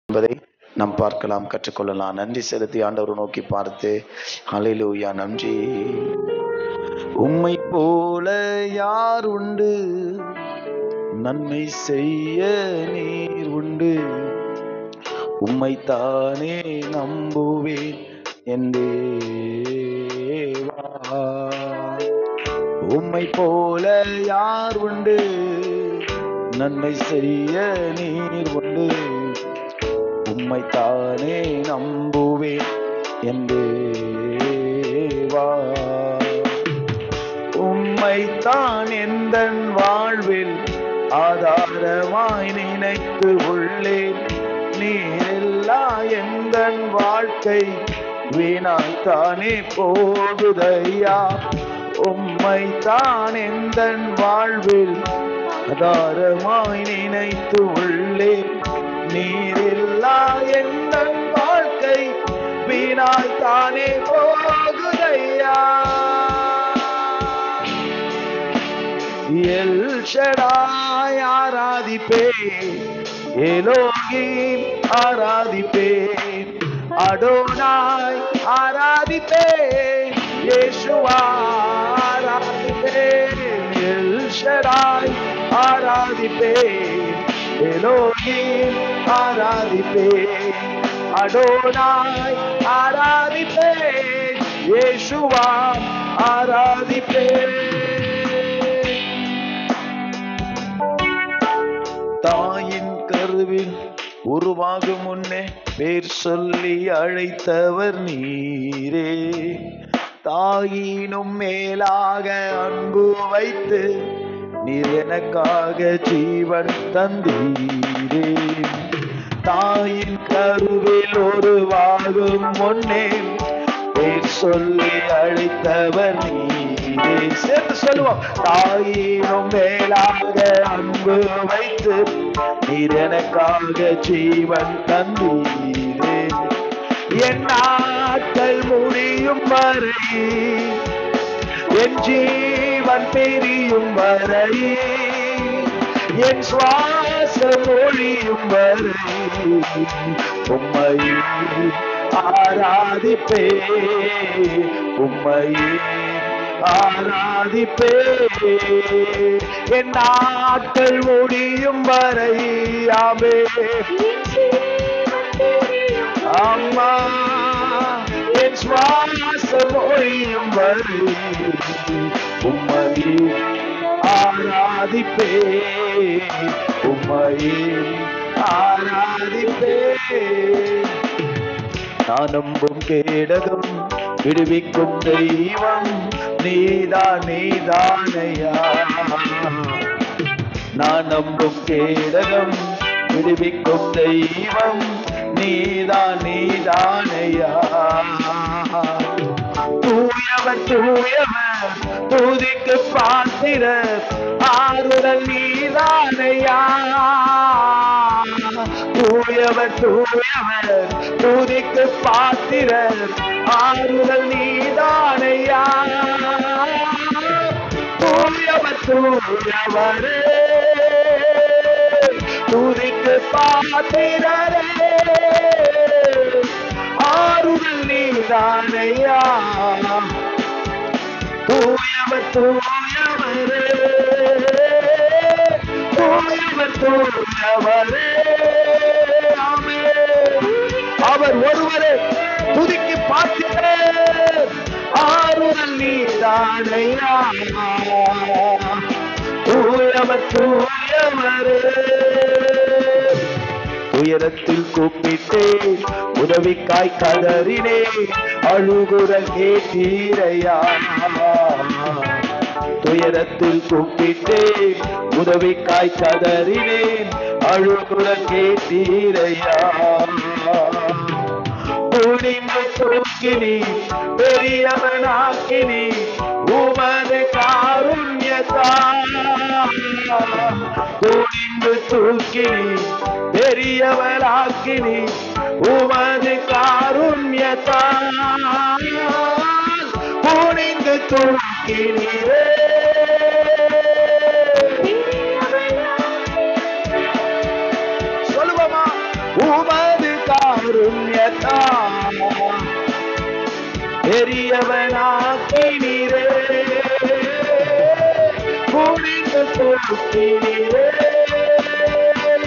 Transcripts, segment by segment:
என்பதை நாம் பார்க்கலாம், கற்றுக்கொள்ளலாம். நன்றி செலுத்தி ஆண்டவர் நோக்கி பார்த்து, ஹல்லேலூயா, நன்றி. உம்மை போல யார் உண்டு, நன்மை செய்ய நீர் உண்டு, உம்மைத்தானே நம்புவேன் என் தேவா. உம்மை போல யார் உண்டு, நன்மை செய்ய நீர் உண்டு, உம்மைத்தானே நம்புவேன் என் தேவா. உம்மைத்தான் எந்தன் வாழ்வில் ஆதாரமாய் நினைத்து உள்ளேன். நீரில்லா எந்தன் வாழ்க்கை வீணாய்த்தானே போகுதையா. உம்மைத்தான் எந்தன் வாழ்வில் ஆதாரமாய் நினைத்து உள்ளேன். நீரில்லா எந்தன் வாழ்க்கை வீணாய்த்தானே போகுதையா. எல் ஷடாய் ஆராதிப்பேன், எலோகிம் ஆராதிப்பேன், அடோனாய் ஆராதிப்பேன், யேசுவா ஆராதிப்பேன். எல் ஷடாய் ஆராதிப்பேன், எலோகிம் ஆராதிப்பேன், அடோனாய் ஆராதிப்பேன், யேசுவா ஆராதிப்பேன். தாயின் கருவில் உருவாகும் முன்னே பேர் சொல்லி அழைத்தவர் நீரே. தாயினும் மேலாக அன்பு வைத்து நீர் எனக்காக ஜீவன் தந்தீரே. தாயின் கருவில் உருவாகும் முன்னே பேர் சொல்லி அழைத்தவர் நீரே. சேர்ந்து சொல்லுவோம். தாயினும் மேலாக அன்பு வைத்து நீர் எனக்காக ஜீவன் தந்தீரே. என் நாட்கள் முடியும் வரை, என் ஜீவன் பிரியும் வரை, என் சுவாசம் ஒழியும் வரை உம்மை ஆராதிப்பே, உம்மை ஆராதிப்பே. என் நாட்கள் முடியும் வரை, ஆமே அம்மா, என் சுவாசம் ஒழியும் வரை உம்மை ஆராதிப்பே, உம்மை ஆராதிப்பே. நான் நம்பும் கேடகம் விடுவிக்கும் தெய்வம் நீதான், நீதானையா. நான் நம்பும் கேடகம் விடுவிக்கும் தெய்வம் நீதான், நீதானையா. தூயவர் தூயவர் துதிக்கு பாத்திரர் ஆறுதல் நீதானையா. தூயவர் தூயவர் துதிக்கு பாத்திரர் ஆறுதல் நீதானையா. தூயவர் தூயவரே துதிக்கு பாத்திரரே ஆறுதல் நீதானையா. தூயவர் தூயவரே, தூயவர் தூயவரே, ஆமே. அவர் ஒருவரே துதிக்கு பாத்திரர் ஆறுதல் நீதானையா. தூயவர் தூயவரே. உயரத்தில் கூப்பிட்டேன், உதவிக்காய் கதறினேன், அழுகுரல் கேட்டீரையா. துயரத்தில் கூப்பிட்டேன், உதவிக்காய் கதறினேன், அழுகுரல் கேட்டீரையா. துணிந்து தூக்கினி பெரியவனாக்கினி உமது காருண்யத்தா. துணிந்து தூக்கினி பெரியவனாக்கினி உமது காருண்யத்தா. துணிந்து தூக்கினீரே சொல்லுவோமா. உமது காருண்யத்தா பெரியவனாக்கினீரே, குனிந்து தூக்கினீரே,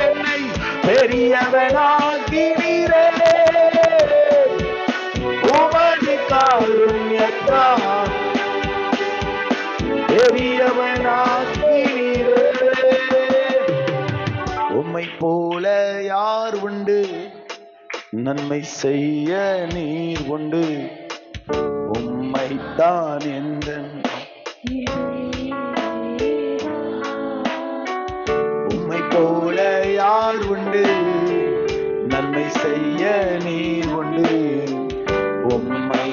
என்னை பெரியவனாக்கினீரே, உமது காருண்யத்தா பெரியவனாக்கினீரே. உம்மை போல யார் உண்டு, நன்மை செய்ய நீர் உண்டு, உம்மைத்தான் என்றன் உம்மை போல யார் உண்டு, நன்மை செய்ய நீர் உண்டு, உம்மை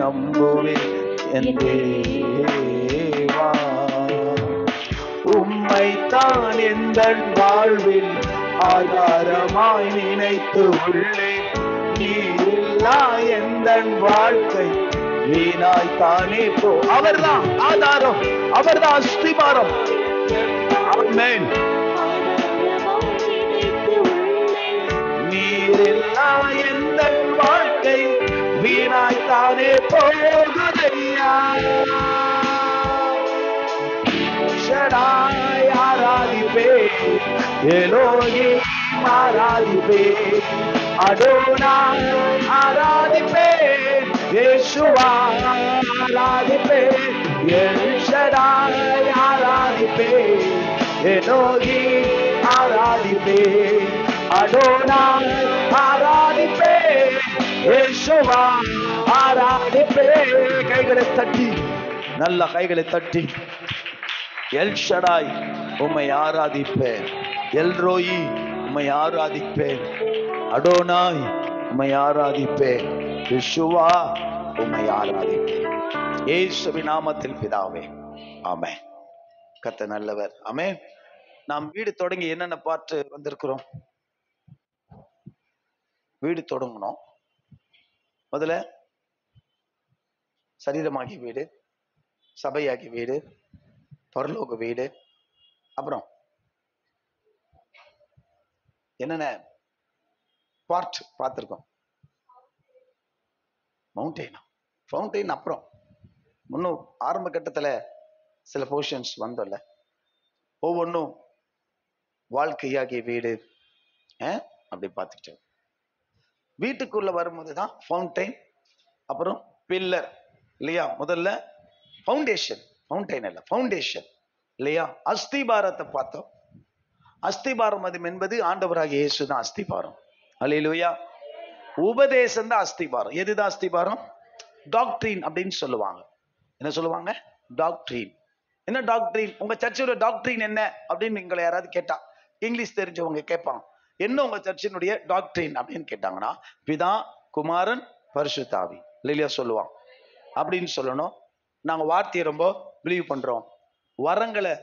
நம்புவேன் என் தேவா, உம்மைத்தான் எந்தன் வாழ்வில் ஆதாரமாய் நினைத்து உள்ளேன், நீரில்லா எந்தன் வாழ்க்கை வீணாய்த்தானே போ. அவர்தான் ஆதாரம், அவர்தான் அஸ்திபாரம். ஆமென். நீரில்லா எந்தன் வாழ்க்கை வீணாய்த்தானே போகுதையா. ஷடாய் ஆராதிப்பே, எலோகி ஆராதிப்பே, அடோனாய் ஆராதிப்பே, யேசுவா ஆராதிப்பே, எல் ஷடாய் ஆராதிப்பே, எலோகி ஆராதிப்பே, அடோனாய் ஆராதிப்பே, யேசுவா ஆராதிப்பே. கைகளை தட்டி, நல்ல கைகளை தட்டி, எல் ஷடாய் உம்மை ஆராதிப்பேன், எல் ரோயி உம்மை ஆராதிப்பேன், அடோனாய் உம்மை ஆராதிப்பேன், யெகோவா உம்மை ஆராதிப்பேன். இயேசுவின் நாமத்தில் பிதாவே, ஆமென். கர்த்தர் நல்லவர். ஆமென். நாம் வீடு தொடங்கி என்னென்ன பார்த்து வந்திருக்கிறோம்? வீடு தொடங்கணும். முதல்ல சரீரமாகி வீடு, சபையாகி வீடு, பரலோக வீடு, அப்புறம் என்னென்ன பார்ட் பார்த்திருக்கோம்? ஃபவுண்டைன். அப்புறம் இன்னும் ஆரம்ப கட்டத்துல சில போர்ஷன்ஸ் வந்தோம்ல, ஒவ்வொன்றும் வாழ்க்கையாகிய வீடு அப்படி பார்த்துக்கிட்டோம். வீட்டுக்குள்ள வரும்போதுதான் ஃபவுண்டைன், அப்புறம் பில்லர் இல்லையா? முதல்ல ஃபவுண்டைன் இல்ல, ஃபவுண்டேஷன் இல்லையா? அஸ்திபாரத்தை பார்த்தோம். அஸ்திபாரம் என்பது ஆண்டவராகிய இயேசு தான் அஸ்திபாரம். அல்லேலூயா. உபதேசம் தான் அஸ்திபாரம். எதுதான் அஸ்திபாரம்? டாக்ட்ரின் அப்படின்னு சொல்லுவாங்க. என்ன சொல்லுவாங்க? டாக்ட்ரின். என்ன டாக்ட்ரின்? உங்க சர்ச்சோட டாக்ட்ரின் என்ன அப்படின்னு நீங்களை யாராவது கேட்டா, இங்கிலீஷ் தெரிஞ்சவங்க கேட்பாங்க, என்ன உங்க சர்ச்சினுடைய டாக்ட்ரின் அப்படின்னு கேட்டாங்கன்னா, பிதா, குமாரன், பரிசுத்த ஆவி இல்லையா சொல்லுவாங்க. அப்படின்னு சொல்லணும். நாங்க வார்த்தையை ரொம்ப பிலீவ் பண்றோம். வரங்களை,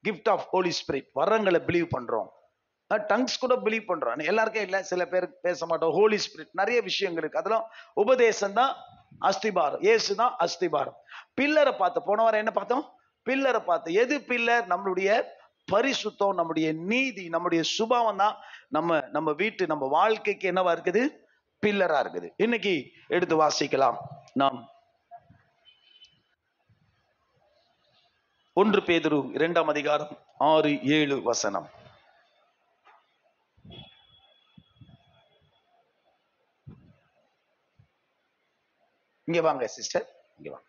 கிஃப்ட் ஆஃப் ஹோலி ஸ்பிரிட், வரங்களை பிலீவ் பண்றோம். டங்ஸ் கூட பிலீவ் பண்றோம். எல்லாருக்கும் இல்லை, சில பேர் பேச மாட்டோம். ஹோலி ஸ்பிரிட், நிறைய விஷயங்கள் இருக்கு. அதெல்லாம் உபதேசம் தான் அஸ்திபாரம். இயேசு தான் அஸ்திபாரம். பில்லரை பார்த்து போன வாரம் என்ன பார்த்தோம்? பில்லரை பார்த்து. எது பில்லர்? நம்மளுடைய பரிசுத்தம், நம்முடைய நீதி, நம்முடைய சுபாவம் தான் நம்ம வீட்டு, நம்ம வாழ்க்கைக்கு என்னவா இருக்குது? பில்லரா இருக்குது. இன்னைக்கு எடுத்து வாசிக்கலாம். நாம் 1 பேதுரு 2ஆம் அதிகாரம் 6-7 வசனம். இங்க வாங்க சிஸ்டர், இங்க வாங்க.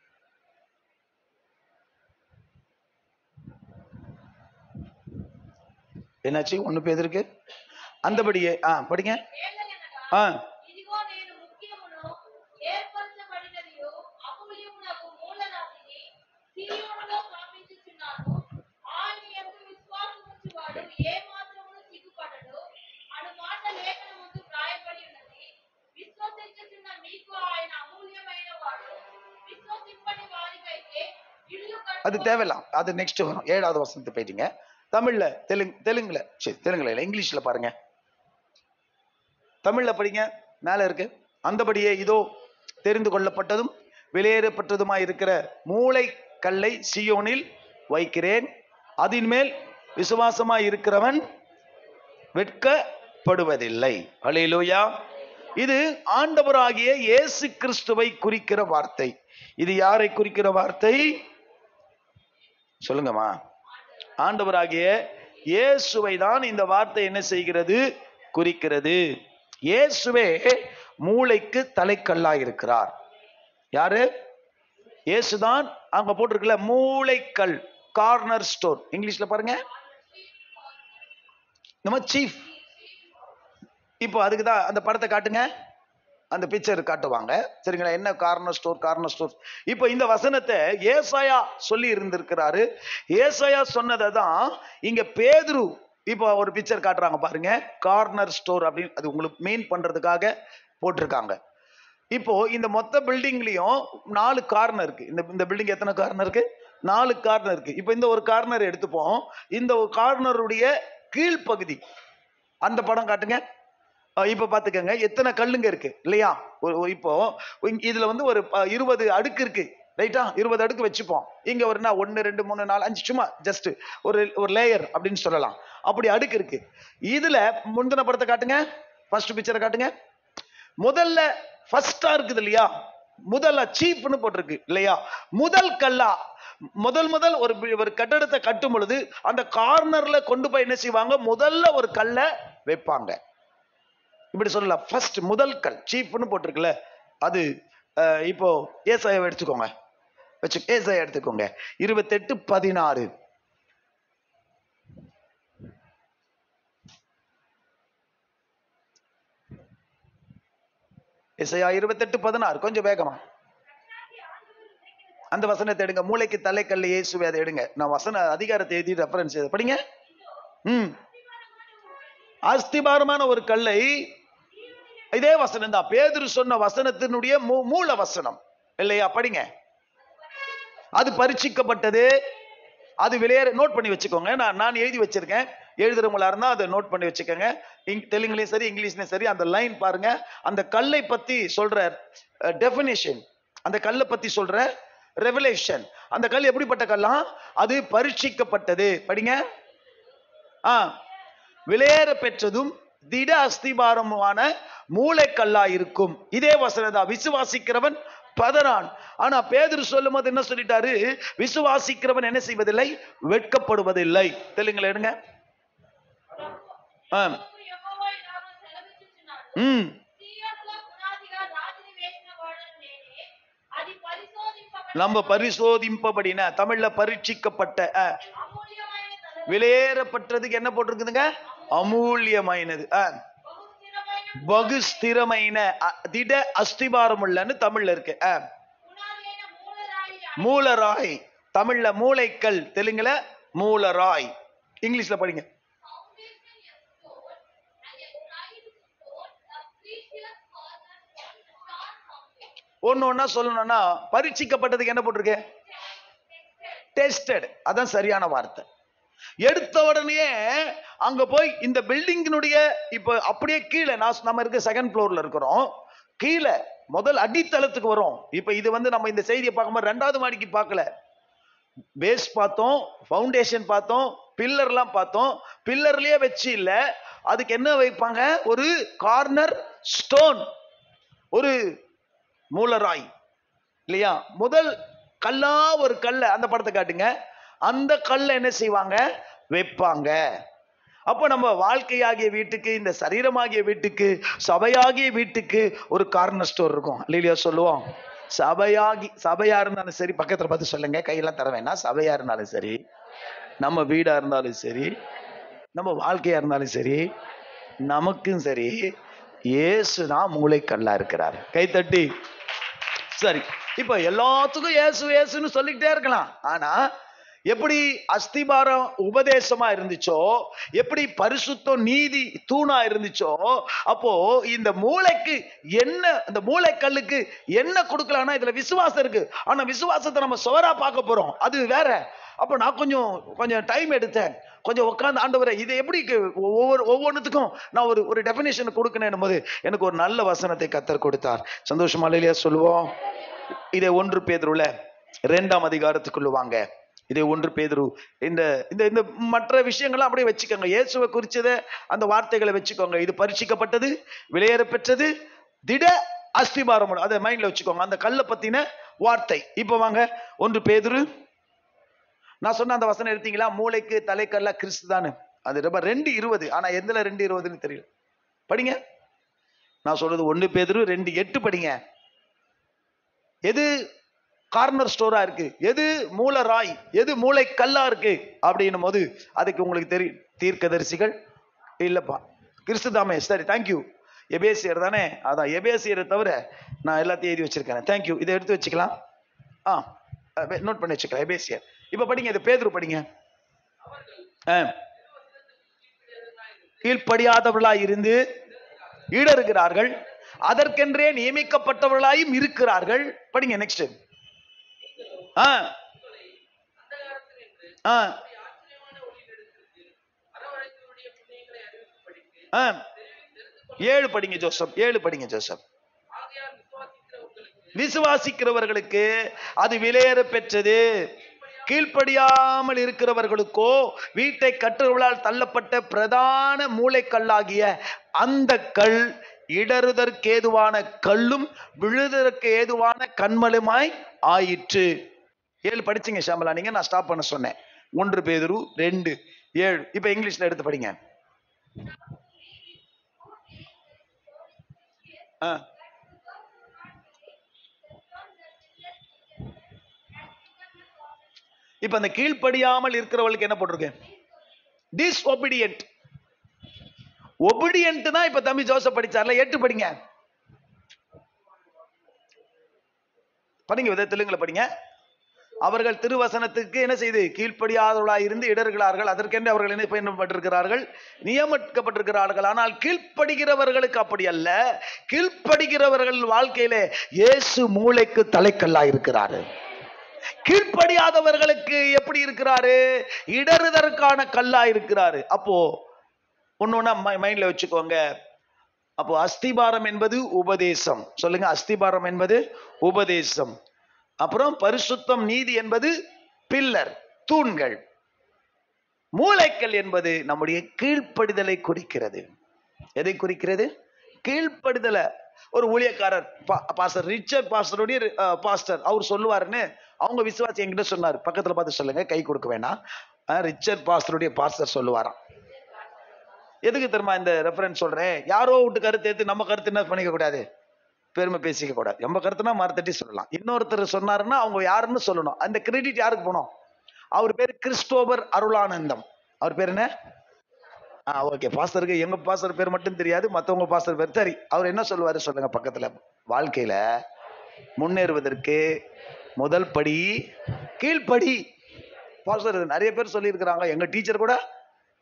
என்னாச்சு? 1 பேதுருக்கு அந்தபடியே படிங்க. அது தேவையில்லாம், அது நெக்ஸ்ட் வரும். 7வது வசனத்துக்கு போயிட்டீங்க. தமிழ்ல, தெலுங்குல இல்ல, இங்கிலீஷ்ல பாருங்க. தமிழ்ல படிங்க. மேல இருக்கு. அந்தபடியே இதோ தெரிந்து கொள்ளப்பட்டதும் வெளியேறப்பட்டதுமாய் இருக்கிற மூளை கல்லை சீயோனில் வைக்கிறேன், அதன் மேல் விசுவாசமாய் இருக்கிறவன் வெட்கப்படுவதில்லை. அல்லேலூயா. இது ஆண்டவராகிய இயேசு கிறிஸ்துவை குறிக்கிற வார்த்தை. இது யாரை குறிக்கிற வார்த்தை சொல்லுங்கம்மா? ஆண்டவராகிய இயேசுவை தான் இந்த வார்த்தை என்ன செய்கிறது? குறிக்கிறது. இயேசுவே மூளைக்கு தலைக்கல்லா இருக்கிறார். யாரு? இயேசுதான். அங்க போட்டிருக்கல மூளைக்கல், கார்னர் ஸ்டோன். இங்கிலீஷ்ல பாருங்க, நம்ம சீஃப். இப்போ அதுக்கு தான் அந்த படத்தை காட்டுங்க, அந்த பிக்சர் காட்டுவாங்க, சரிங்களா? என்ன கார்னர் ஸ்டோர், கார்னர் ஸ்டோர். இப்போ இந்த வசனத்தை ஏசாயா சொல்லி இருந்திருக்கிறாரு. ஏசாயா சொன்னதை தான் இங்க பேதுரு இப்போ ஒரு பிக்சர் காட்டுறாங்க பாருங்க, கார்னர் ஸ்டோர் அப்படின்னு. அது உங்களுக்கு மெயின் பண்றதுக்காக போட்டிருக்காங்க. இப்போ இந்த மொத்த பில்டிங்லயும் 4 கார்னர் இருக்கு. இந்த பில்டிங் எத்தனை கார்னர் இருக்கு? 4 கார்னர் இருக்கு. இப்போ இந்த ஒரு கார்னர் எடுத்துப்போம். இந்த ஒரு கார்னருடைய கீழ்ப்பகுதி அந்த படம் காட்டுங்க. இப்ப பாத்துக்கங்க எத்தனை கல்லுங்க இருக்கு இல்லையா? இப்போ இதுல வந்து ஒரு 20 அடுக்கு இருக்கு, ரைட்டா? 20 அடுக்கு வச்சுப்போம். இங்க ஒரு 1 2 3 4 5 சும்மா ஜஸ்ட் ஒரு லேயர் அப்படின்னு சொல்லலாம். அப்படி அடுக்கு இருக்கு. இதுல முந்தின படத்தை காட்டுங்க, ஃபர்ஸ்ட் பிக்சரை காட்டுங்க. முதல்ல ஃபர்ஸ்டா இருக்குது இல்லையா? முதல்ல சீஃப்னு போட்டிருக்கு இல்லையா? முதல் கல்லா முதல் ஒரு கட்டடத்தை கட்டும் பொழுது அந்த கார்னர்ல கொண்டு போய் என்ன செய்வாங்க? முதல்ல ஒரு கல்லை வைப்பாங்க. இப்படி சொல்லலாம். ஃபர்ஸ்ட் முதல் கல் சீஃப்னு போட்டிருக்குல்ல, அது இப்போ ஏசாயா எடுத்துக்கோங்க, ஏசாயா எடுத்துக்கோங்க 28:16. ஏசாயா 28:16. கொஞ்சம் வேகமா அந்த வசனத்தை எடுங்க. மூளைக்கு தலைக்கல்ல இயேசுவே, அதை எடுங்க. நான் வசன அதிகாரத்தை எழுதி ரெஃபரன்ஸ் படிங்க. அஸ்திபாரமான ஒரு கல்லை, இதே வசனம் தான் பேதுரு சொன்ன வசனத்தினுடைய மூல வசனம் இல்லையா? படிங்க. அது பரீட்சிக்கப்பட்டது, அது வெளியேற. நோட் பண்ணி வச்சுக்கோங்க. நான் எழுதி வச்சிருக்கேன். எழுதுறவங்களா இருந்தா அதை நோட் பண்ணி வச்சுக்கோங்க. தெலுங்குலயும் சரி இங்கிலீஷ்லயும் சரி அந்த லைன் பாருங்க. அந்த கல்லை பத்தி சொல்ற டெஃபினிஷன், அந்த கல்லை பத்தி சொல்ற ரெவலேஷன். அந்த கல் எப்படிப்பட்ட கல்லா? அது பரீட்சிக்கப்பட்டது. படிங்க. வெளியேற பெற்றதும் திட அஸ்திபாரமான மூளைக்கல்லா இருக்கும். இதே வசனதா விசுவாசிக்கிறவன் பதறான். ஆனா பேதுரு சொல்லும் போது என்ன சொல்லிட்டாரு? விசுவாசிக்கிறவன் என்ன செய்வதில்லை? வெட்கப்படுவதில்லை. தெலுங்குல எடுங்க. நம்ம பரிசோதிப்பபடின, தமிழ்ல பரீட்சிக்கப்பட்ட. வெளியேறப்பட்டதுக்கு என்ன போட்டிருக்குதுங்க? அமூல்யமாயினது, பகுஸ்திரமைன, திட அஸ்திபாரம் உள்ளன்னு தமிழ்ல இருக்கு. மூலராய், தமிழ்ல மூளைக்கல், தெலுங்குல மூலராய். இங்கிலீஷ்ல படிங்க. ஒன்னா சொல்லணும்னா பரீட்சிக்கப்பட்டதுக்கு என்ன போட்டிருக்கு? டெஸ்டட். அதான் சரியான வார்த்தை. எடுத்த உடனே அங்க போய் இந்த பில்டிங்கினுடைய இப்ப அப்படியே கீழே நம்ம இருக்க செகண்ட் ஃப்ளோர்ல இருக்கிறோம். கீழே முதல் அடித்தளத்துக்கு வரும். இப்ப இது வந்து நம்ம இந்த செய்தியை பார்க்கும்போது 2வது மாடிக்கு பார்க்கல. பேஸ் பார்த்தோம், ஃபவுண்டேஷன் பார்த்தோம், பில்லர்லாம் பார்த்தோம். பில்லர்லயே வச்சு இல்ல, அதுக்கு என்ன வைப்பாங்க? ஒரு கார்னர் ஸ்டோன், ஒரு மூலராய் இல்லையா? முதல் கல்லா ஒரு கல்ல, அந்த படத்தை காட்டுங்க. அந்த கல்ல என்ன செய்வாங்க? வைப்பாங்க. அப்போ நம்ம வாழ்க்கையாகிய வீட்டுக்கு, இந்த சரீரமாகிய வீட்டுக்கு, சபையாகிய வீட்டுக்கு ஒரு கார்னர் ஸ்டோர் இருக்கும் இல்லையா? சொல்லுவோம். சபையா இருந்தாலும் சரி, பக்கத்துல பார்த்து சொல்லுங்க, கையெல்லாம் தர வேணாம். சபையா இருந்தாலும் சரி, நம்ம வீடா இருந்தாலும் சரி, நம்ம வாழ்க்கையா இருந்தாலும் சரி, நமக்கும் சரி, இயேசுதான் மூளைக்கல்லா இருக்கிறார். கைத்தட்டி. சரி, இப்ப எல்லாத்துக்கும் இயேசு இயேசுன்னு சொல்லிக்கிட்டே இருக்கலாம். ஆனா எப்படி அஸ்திபாரம் உபதேசமா இருந்துச்சோ, எப்படி பரிசுத்தம் நீதி தூணா இருந்துச்சோ, அப்போ இந்த மூளைக்கு என்ன, இந்த மூளைக்கல்லுக்கு என்ன கொடுக்கலாம்னா இதுல விசுவாசம் இருக்கு. ஆனா விசுவாசத்தை நம்ம சுவரா பார்க்க போறோம், அது வேற. அப்ப நான் கொஞ்சம் டைம் எடுத்தேன், கொஞ்சம் உட்கார்ந்து ஆண்டவரே இதை எப்படி ஒவ்வொன்றுத்துக்கும் நான் ஒரு டெபினிஷன் கொடுக்கணும் போது எனக்கு ஒரு நல்ல வசனத்தை கர்த்தர் கொடுத்தார். சந்தோஷமா இல்லையா? சொல்லுவோம். இதை 1 பேதுருல 2ஆம் அதிகாரத்துக்குள்ள வாங்க. இதே 1 பேதுரு, இந்த இந்த மற்ற விஷயங்கள்லாம் அப்படியே வச்சுக்கோங்க. இயேசுவை குறிச்சத அந்த வார்த்தைகளை வச்சுக்கோங்க. இது பரீட்சிக்கப்பட்டது, வெளியேற பெற்றது, திட அஸ்திபாரம். அதை மைண்ட்ல வச்சுக்கோங்க, அந்த கல்லை பத்தின வார்த்தை. இப்ப வாங்க 1 பேதுரு. நான் சொன்ன அந்த வசனம் எடுத்தீங்களா? மூளைக்கு தலைக்கல்ல கிறிஸ்து தானு. அது ரொம்ப 2:20. ஆனா எதுல 2:20ன்னு தெரியல. படிங்க. நான் சொல்றது 1 பேதுரு 2:8 படிங்க. எது கார்னர் ஸ்டோரா இருக்கு, எது மூல ராய், எது மூளை கல்லா இருக்கு அப்படின்னும் போது அதுக்கு உங்களுக்கு தெரியும், தீர்க்கதரிசிகள் இல்லப்பா, கிறிஸ்து தாமே. சரி, தேங்க்யூ. எபேசியர் தானே? அதான் எபேசியரை தவிர நான் எல்லாத்தையும் எழுதி வச்சிருக்கேன். தேங்க்யூ. இதை எடுத்து வச்சுக்கலாம், நோட் பண்ணி வச்சுக்கலாம். எபேசியர். இப்ப படிங்க, இது பேதுரு படிங்க. கீழ்ப்படியாதவர்களாய் இருந்து ஈடறுகிறார்கள், அதற்கென்றே நியமிக்கப்பட்டவர்களாயும் இருக்கிறார்கள். படிங்க நெக்ஸ்ட். ஏழு படிங்க ஜோசப். 7 படிங்க ஜோசப். விசுவாசிக்கிறவர்களுக்கு அது விலையேற பெற்றது, கீழ்ப்படியாமல் இருக்கிறவர்களுக்கோ வீட்டை கட்டுறவர்களால் தள்ளப்பட்ட பிரதான மூளைக்கல்லாகிய அந்த கல் இடறுதற்கு ஏதுவான கல்லும் விழுதற்கு ஏதுவான கண்மலுமாய் ஆயிற்று. 7 படிச்சீங்க ஷாமலா நீங்க, நான் ஸ்டாப் பண்ண சொன்னேன். 1 பேதுரு 2:7. இப்ப இங்கிலீஷ்ல எடுத்து படிங்க. இப்ப அந்த கீழ்ப்படியாமல் இருக்கிறவங்களுக்கு என்ன போட்டிருக்கு? டிஸ்ஒபீடியன்ட். ஒபீடியன்ட் தான் இப்ப தம்பி ஜோசப் படிச்சார்ல. 8 படிங்க. படிங்க, தெலுங்குல படிங்க. அவர்கள் திருவசனத்துக்கு என்ன செய்து கீழ்ப்படியாதவர்களாய் இருந்து இடர்களார்கள், அதற்கென்று அவர்கள் என்ன பயன்பட்டிருக்கிறார்கள், நியமிக்கப்பட்டிருக்கிறார்கள். ஆனால் கீழ்ப்படுகிறவர்களுக்கு அப்படி அல்ல. கீழ்ப்படுகிறவர்கள் வாழ்க்கையிலே இயேசு மூளைக்கு தலைக்கல்லா இருக்கிறாரு. கீழ்ப்படியாதவர்களுக்கு எப்படி இருக்கிறாரு? இடறுதற்கான கல்லா இருக்கிறாரு. அப்போ ஒன்னொன்னா மைண்ட்ல வச்சுக்கோங்க. அப்போ அஸ்திபாரம் என்பது உபதேசம். சொல்லுங்க, அஸ்திபாரம் என்பது உபதேசம். அப்புறம் பரிசுத்தம் நீதி என்பது பில்லர், தூண்கள். மூளைக்கல் என்பது நம்முடைய கீழ்ப்படிதலை குறிக்கிறது. எதை குறிக்கிறது? கீழ்ப்படிதலை. ஒரு ஊழியக்காரர் பாஸ்டர் ரிச்சர்ட் பாஸ்டருடைய பாஸ்டர் அவர் சொல்லுவாருன்னு அவங்க விசுவாசி என்கிட்ட சொன்னார். பக்கத்துல பார்த்து சொல்லுங்க, கை கொடுக்க வேணாம். ரிச்சர்ட் பாஸ்டருடைய பாஸ்டர் சொல்லுவாராம். எதுக்கு தெரியுமா இந்த ரெஃபரன்ஸ் சொல்றேன்? யாரோ விட்டு கருத்து எடுத்து நம்ம கருத்து என்ன பண்ணிக்க கூடாது, பெருமை பேசிக்க கூடாது. நம்ம கருத்துனா மறுத்தட்டி சொல்லலாம். இன்னொருத்தர் சொன்னாருன்னா அவங்க யாருன்னு சொல்லணும். அந்த கிரெடிட் யாருக்கு போனோம்? அவர் பேரு கிறிஸ்டோபர் அருளானந்தம். அவர் பேர் என்ன? ஓகே, பாஸ்டருக்கு எங்க பாஸ்டர் பேர் மட்டும் தெரியாது, மற்றவங்க பாஸ்டர் பேர். சரி, அவர் என்ன சொல்லுவாரு சொல்லுங்க பக்கத்துல. வாழ்க்கையில முன்னேறுவதற்கு முதல் படி கீழ்ப்படி. பாஸ்டர் நிறைய பேர் சொல்லி இருக்கிறாங்க, எங்க டீச்சர் கூட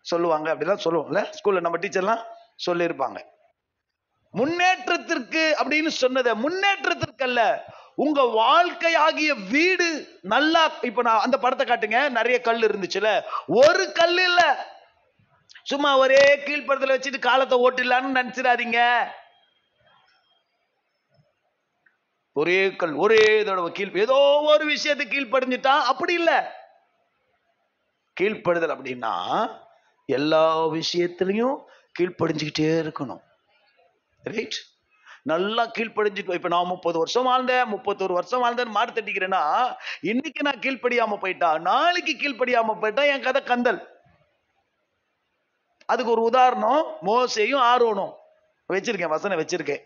சொல்லுவாங்க, அப்படிலாம் சொல்லுவோம்ல ஸ்கூல்ல, நம்ம டீச்சர்லாம் சொல்லி இருப்பாங்க. முன்னேற்றத்திற்கு அப்படின்னு சொன்னத, முன்னேற்றத்திற்கு அல்ல, உங்க வாழ்க்கை ஆகிய வீடு நல்லா. இப்ப நான் அந்த படத்தை காட்டுங்க, நிறைய கல் இருந்துச்சுல, ஒரு கல் இல்ல, சும்மா ஒரே கீழ்ப்படத்துல வச்சுட்டு காலத்தை ஓட்டிடலான்னு நினைச்சிடாதீங்க. ஒரே கல், ஒரே தடவை கீழ், ஏதோ ஒரு விஷயத்தை கீழ்ப்படிஞ்சிட்டா அப்படி இல்ல. கீழ்ப்படுதல் அப்படின்னா எல்லா விஷயத்திலையும் கீழ்ப்படிஞ்சுக்கிட்டே இருக்கணும். ரைட்? நல்லா கீழ்ப்படிஞ்சிட்டு. இப்ப நான் 30 வருஷம் வாழ்ந்தேன், 31 வருஷம் வாழ்ந்தேன் மாறு தட்டிக்கிறேன்னா, இன்னைக்கு நான் கீழ்ப்படியாம போயிட்டா, நாளைக்கு கீழ்ப்படியாம போயிட்டா என் கதை கந்தல். அதுக்கு ஒரு உதாரணம் மோசேயும் ஆரோனும் வச்சிருக்கேன், வசனம் வச்சிருக்கேன்.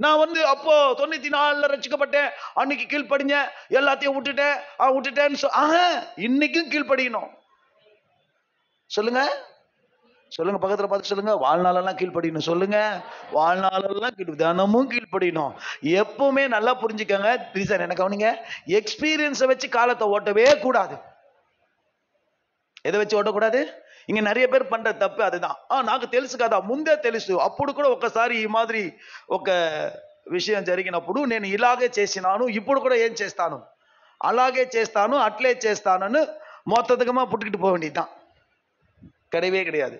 நான் அப்போ 94ல ரட்சிக்கப்பட்டேன், அன்னைக்கு கீழ்ப்படிஞ்ச, எல்லாத்தையும் விட்டுட்டேன்னு இன்னைக்கும் கீழ்ப்படியணும். சொல்லுங்க, சொல்லுங்க, பக்கத்துல பார்த்து சொல்லுங்க. வாழ்நாளெல்லாம் கீழ்ப்படியணும். சொல்லுங்க, வாழ்நாளெல்லாம் தினமும் கீழ்ப்படியணும். எப்பவுமே நல்லா புரிஞ்சுக்கங்க. ரீசன் எனக்கு அவனிங்க எக்ஸ்பீரியன்ஸை வச்சு காலத்தை ஓட்டவே கூடாது. எதை வச்சு ఓటకూడదు? ఇంక நிறைய పేరు పண்ற తప్పు அதுதான். నాకు తెలుసు కదా, ముందే తెలుసు. అప్పుడు కూడా ఒకసారి ఈ మాదిరి ఒక విషయం జరిగినప్పుడు నేను ఇలాగే చేసినాను, ఇప్పుడు కూడా ఏం చేస్తాను, అలాగే చేస్తాను, అట్లే చేస్తానని மொத்தத்துக்குமா புட்டுக்கிட்டு போக வேண்டியதுதான். கிடையவே கிடையாது.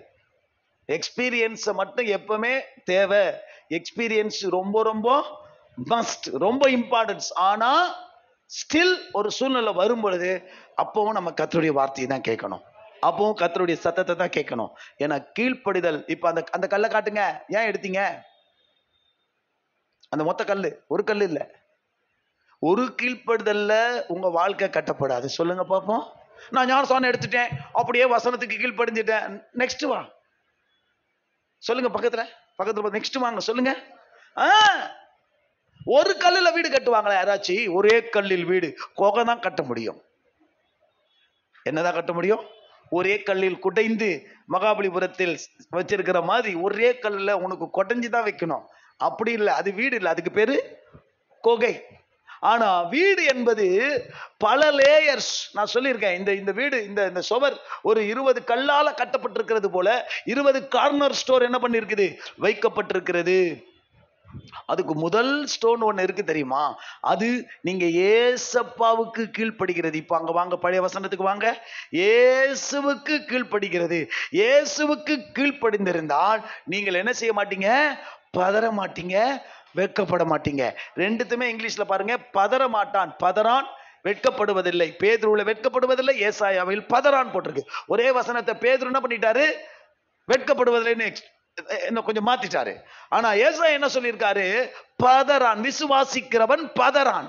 எக்ஸ்பீரியன்ஸ் மட்டும் எப்பவுமே தேவை. எக்ஸ்பீரியன்ஸ் ரொம்ப ரொம்ப மஸ்ட், ரொம்ப இம்பார்ட்டன்ஸ். ஆனா ஸ்டில் ஒரு சூழ்நிலை வரும் பொழுது அப்பவும் நம்ம கர்த்தருடைய வார்த்தையை தான் கேட்கணும், அப்பவும் கர்த்தருடைய சத்தத்தை தான் கேட்கணும். ஏன்னா கீழ்ப்படிதல். இப்ப அந்த கல்லை காட்டுங்க, ஏன் எடுத்தீங்க? அந்த மொத்த கல்லு ஒரு கல்லு இல்ல, ஒரு கீழ்ப்படுதல்ல உங்க வாழ்க்கை கட்டப்படாது. சொல்லுங்க பாப்போம். நான் ஞானஸ்நானம் எடுத்துட்டேன், அப்படியே வசனத்துக்கு கீழ்ப்படிஞ்சிட்டேன். நெக்ஸ்ட் வா சொல்லுங்க, பக்கத்துல நெக்ஸ்ட் வாங்க சொல்லுங்க. ஒரு கல்லுல வீடு கட்டுவாங்களா யாராச்சும்? ஒரே கல்லில் வீடு கோகை தான் கட்ட முடியும். என்னதான் கட்ட முடியும்? ஒரே கல்லில் குடைந்து மகாபலிபுரத்தில் வச்சிருக்கிற மாதிரி ஒரே கல்லுல உனக்கு குடைஞ்சுதான் வைக்கணும். அப்படி இல்லை, அது வீடு இல்லை, அதுக்கு பேரு கொகை. ஆனா வீடு என்பது பல லேயர்ஸ். நான் சொல்லியிருக்கேன், இந்த வீடு இந்த சுவர் ஒரு 20 கல்லால கட்டப்பட்டிருக்கிறது போல 20 கார்னர் ஸ்டோர் என்ன பண்ணிருக்குது, வைக்கப்பட்டிருக்கிறது. அதுக்கு முதல் ஸ்டோன் ஒண்ணு இருக்கு தெரியுமா? அது நீங்க ஏசப்பாவுக்கு கீழ்ப்படுகிறது. இப்ப அங்க வாங்க, பழைய வசனத்துக்கு வாங்க. இயேசுவுக்கு கீழ்ப்படுகிறது. இயேசுவுக்கு கீழ்ப்படிந்திருந்தால் நீங்கள் என்ன செய்ய மாட்டீங்க? பதற மாட்டீங்க, வெட்கப்பட மாட்டீங்க. ரெண்டுத்துமே இங்கிலீஷ்ல பாருங்க. பதற மாட்டான், பதறான், வெட்கப்படுவதில்லை. பேதுருவுல வெட்கப்படுவதில்லை, ஏசாயாவில் பதறான் போட்டிருக்கு. ஒரே வசனத்தை பேதுரு என்ன பண்ணிட்டாரு? வெட்கப்படுவதில்லைன்னு என்ன கொஞ்சம் மாத்திட்டாரு. ஆனா ஏசாயா என்ன சொல்லியிருக்காரு? பதறான், விசுவாசிக்கிறவன் பதறான்.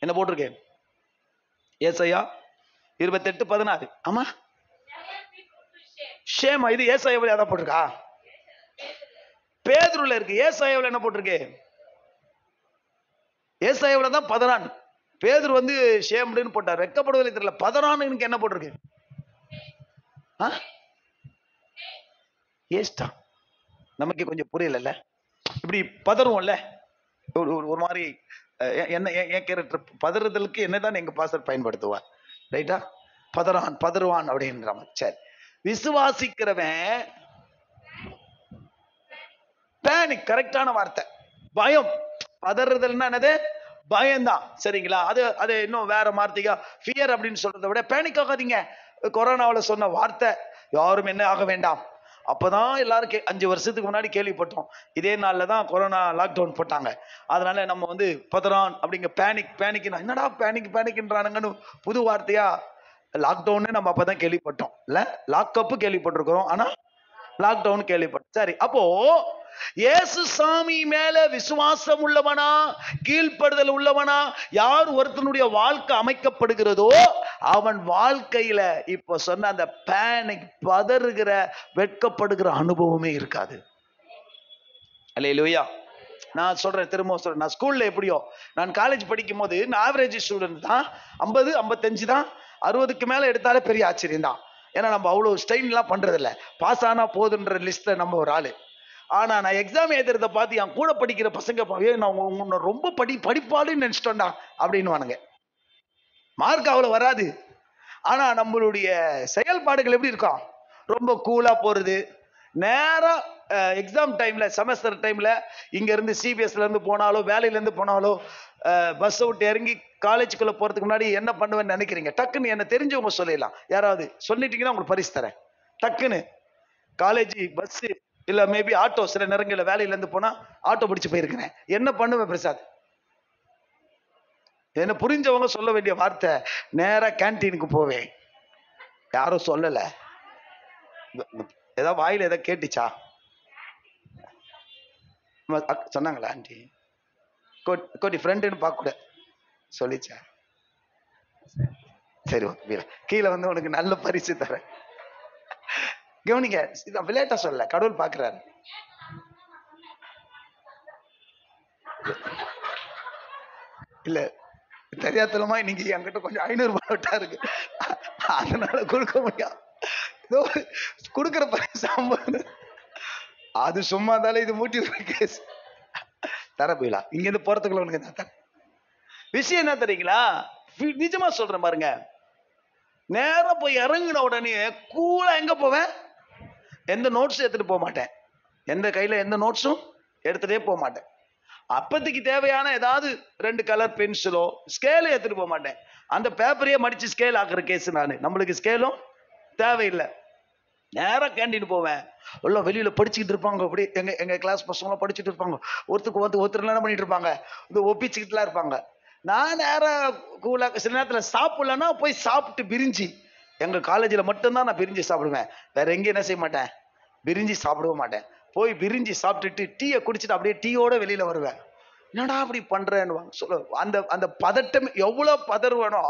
என்ன போட்டிருக்கேன்? ஏசாயா 28:16. ஆமா, ஷேமா. இது ஏசாயாவில் அதான் போட்டிருக்கா? பேதுருல இருக்கு. ஏசாயாவில் என்ன போட்டிருக்கு? ஏசாயாவில் தான் பதறான். பேதுரு வந்து ஷேம்னு போட்டார். வெட்கப்படுவதில்லை தெரியல, பதறான்னு என்ன போட்டிருக்கு? ஏஸ்டா நமக்கு கொஞ்சம் புரியல. இப்படி பதறுவோம்ல ஒரு மாதிரி. என்ன என் கேரக்டர் பதறுதலுக்கு என்னதான் எங்க பாஸ்டர் பயன்படுத்துவார், ரைட்டா? பதறான், பதறுவான் அப்படின்ற மாதிரி. சரி, விசுவாசிக்கிறவன் பேனிக், கரெக்டான வார்த்தை. பயம். பதறுதல்னா என்னது? பயம்தான், சரிங்களா? அது இன்னும் வேற வார்த்தையா ஃபியர் அப்படின்னு சொல்றதை விட பேனிக் ஆகாதீங்க. கொரோனாவில் சொன்ன வார்த்தை, யாரும் என்ன ஆக வேண்டாம். அப்பதான் எல்லாரும் 5 வருஷத்துக்கு முன்னாடி கேள்விப்பட்டோம். இதே நாள்ல தான் கொரோனா லாக்டவுன் போட்டாங்க. அதனால நம்ம வந்து பதறான் அப்படிங்க, பேனிக் என்னடா பேனிக்ன்றானுங்கன்னு புது வார்த்தையா லாக்டவுன் நம்ம அப்பதான் கேள்விப்பட்டோம். இல்ல, லாக்அப் கேள்விப்பட்டிருக்கிறோம், ஆனா லாக்டவுன் கேள்விப்பட்டோம். சரி, அப்போ இயேசு சாமி மேல விசுவாசம் உள்ளவனா, கீழ்ப்படுதல் உள்ளவனா யார் ஒருத்தனுடைய வாழ்க்கை அமைக்கப்படுகிறதோ அவன் வாழ்க்கையில இப்ப சொன்ன அந்த பேனிக், பதறுகிற, வெட்கப்படுகிற அனுபவமே இருக்காது. அல்லேலூயா. நான் சொல்றேன், திரும்ப சொல்றேன். நான் ஸ்கூல்ல எப்படியோ, நான் காலேஜ் படிக்கும் போது நான் ஆவரேஜ் ஸ்டூடெண்ட் தான். 50 55 தான். 60க்கு மேல எடுத்தாலே பெரிய ஆச்சரியம் தான். ஏன்னா நம்ம அவ்வளவு ஸ்டைன் எல்லாம் பண்றது இல்ல. பாஸ் ஆனா போதுன்ற லிஸ்ட்ல நம்ம ஒரு ஆளு. ஆனா நான் எக்ஸாம் எழுதுறத பார்த்து என் கூட படிக்கிற பசங்க, நான் உன்னை ரொம்ப படிப்பாளுன்னு நினைச்சிட்டோம்டா அப்படின்னு வானுங்க. மார்க் அவ்வளவு வராது, ஆனா நம்மளுடைய செயல்பாடுகள் எப்படி இருக்கும்? ரொம்ப கூலா போறது. நேரம் எக்ஸாம் டைம்ல, செமஸ்டர் டைம்ல இங்க இருந்து சிபிஎஸ்ல இருந்து போனாலோ, வேலையில இருந்து போனாலோ, பஸ் விட்டு இறங்கி காலேஜுக்குள்ள போறதுக்கு முன்னாடி என்ன பண்ணுவேன்னு நினைக்கிறீங்க? டக்குன்னு என்ன தெரிஞ்சவங்க சொல்லிடலாம். யாராவது சொல்லிட்டீங்கன்னா உங்களுக்கு பரிசு தரேன். டக்குன்னு காலேஜ் பஸ் இல்ல மேபி ஆட்டோ, சில நேரங்களில் வேலையில இருந்து போனா ஆட்டோ பிடிச்சு போயிருக்கிறேன். என்ன பண்ணுவேன் பிரசாத்? என்ன புரிஞ்சவங்க சொல்ல வேண்டிய வார்த்தை, நேரா கேன்டீனுக்கு போவேன். யாரும் சொல்லல, ஏதாவது வாயில ஏதாவது கேட்டுச்சா? சொன்னாங்களா ஆண்டி? கோட்டி ஃப்ரெண்டுன்னு பார்க்க கூட சொல்லிச்சா? சரி, கீழே வந்து உனக்கு நல்ல பரிசு தரேன். கவனிங்க, விளையாட்டா சொல்ல, கடவுள் பாக்குறாரு. இல்ல தெரியாதலமா நீங்க என்கிட்ட கொஞ்சம் 500 ரூபாய் விட்டா இருக்கு, அதனால கொடுக்க முடியாது. கொடுக்கிற பரிசு 50. அது சும்மா இருந்தாலும் இது மூட்டி கேஸ் தர போயிடலாம். இங்க இருந்து போறதுக்குள்ள உனக்கு விஷயம் என்ன தெரியுங்களா? நிஜமா சொல்றேன் பாருங்க. நேரம் போய் இறங்கின உடனே கூலா எங்க போவேன்? எந்த நோட்ஸும் எடுத்துட்டு போக மாட்டேன். எந்த கையில எந்த நோட்ஸும் எடுத்துட்டே போக மாட்டேன். அப்பத்துக்கு தேவையான ஏதாவது 2 கலர் பென்சிலோ, ஸ்கேலும் எடுத்துட்டு போக மாட்டேன். அந்த பேப்பரையே மடிச்சு ஸ்கேல் ஆக்குற கேஸ் நானு. நம்மளுக்கு ஸ்கேலும் தேவையில்லை. நேரம் கேண்டீன் போவேன். எல்லாம் வெளியில படிச்சுக்கிட்டு இருப்பாங்க. அப்படி எங்க கிளாஸ் பசங்க படிச்சுட்டு இருப்பாங்க. ஒருத்தர் என்ன பண்ணிட்டு இருப்பாங்க, இது ஒப்பிச்சுக்கிட்டுலாம் இருப்பாங்க. நான் நேரம் கூலா, சில நேரத்துல சாப்பிடலன்னா போய் சாப்பிட்டு பிரிஞ்சு, எங்க காலேஜில் மட்டும்தான் நான் பிரிஞ்சு சாப்பிடுவேன். வேற எங்கேயும் என்ன செய்ய மாட்டேன், பிரிஞ்சு சாப்பிடவே மாட்டேன். போய் விரிஞ்சி சாப்பிட்டுட்டு டீயை குடிச்சிட்டு அப்படியே டீயோட வெளியில வருவேன். என்னடா அப்படி பண்றேன்னு சொல்ல, அந்த அந்த பதட்டம் எவ்வளவு பதறுவனோ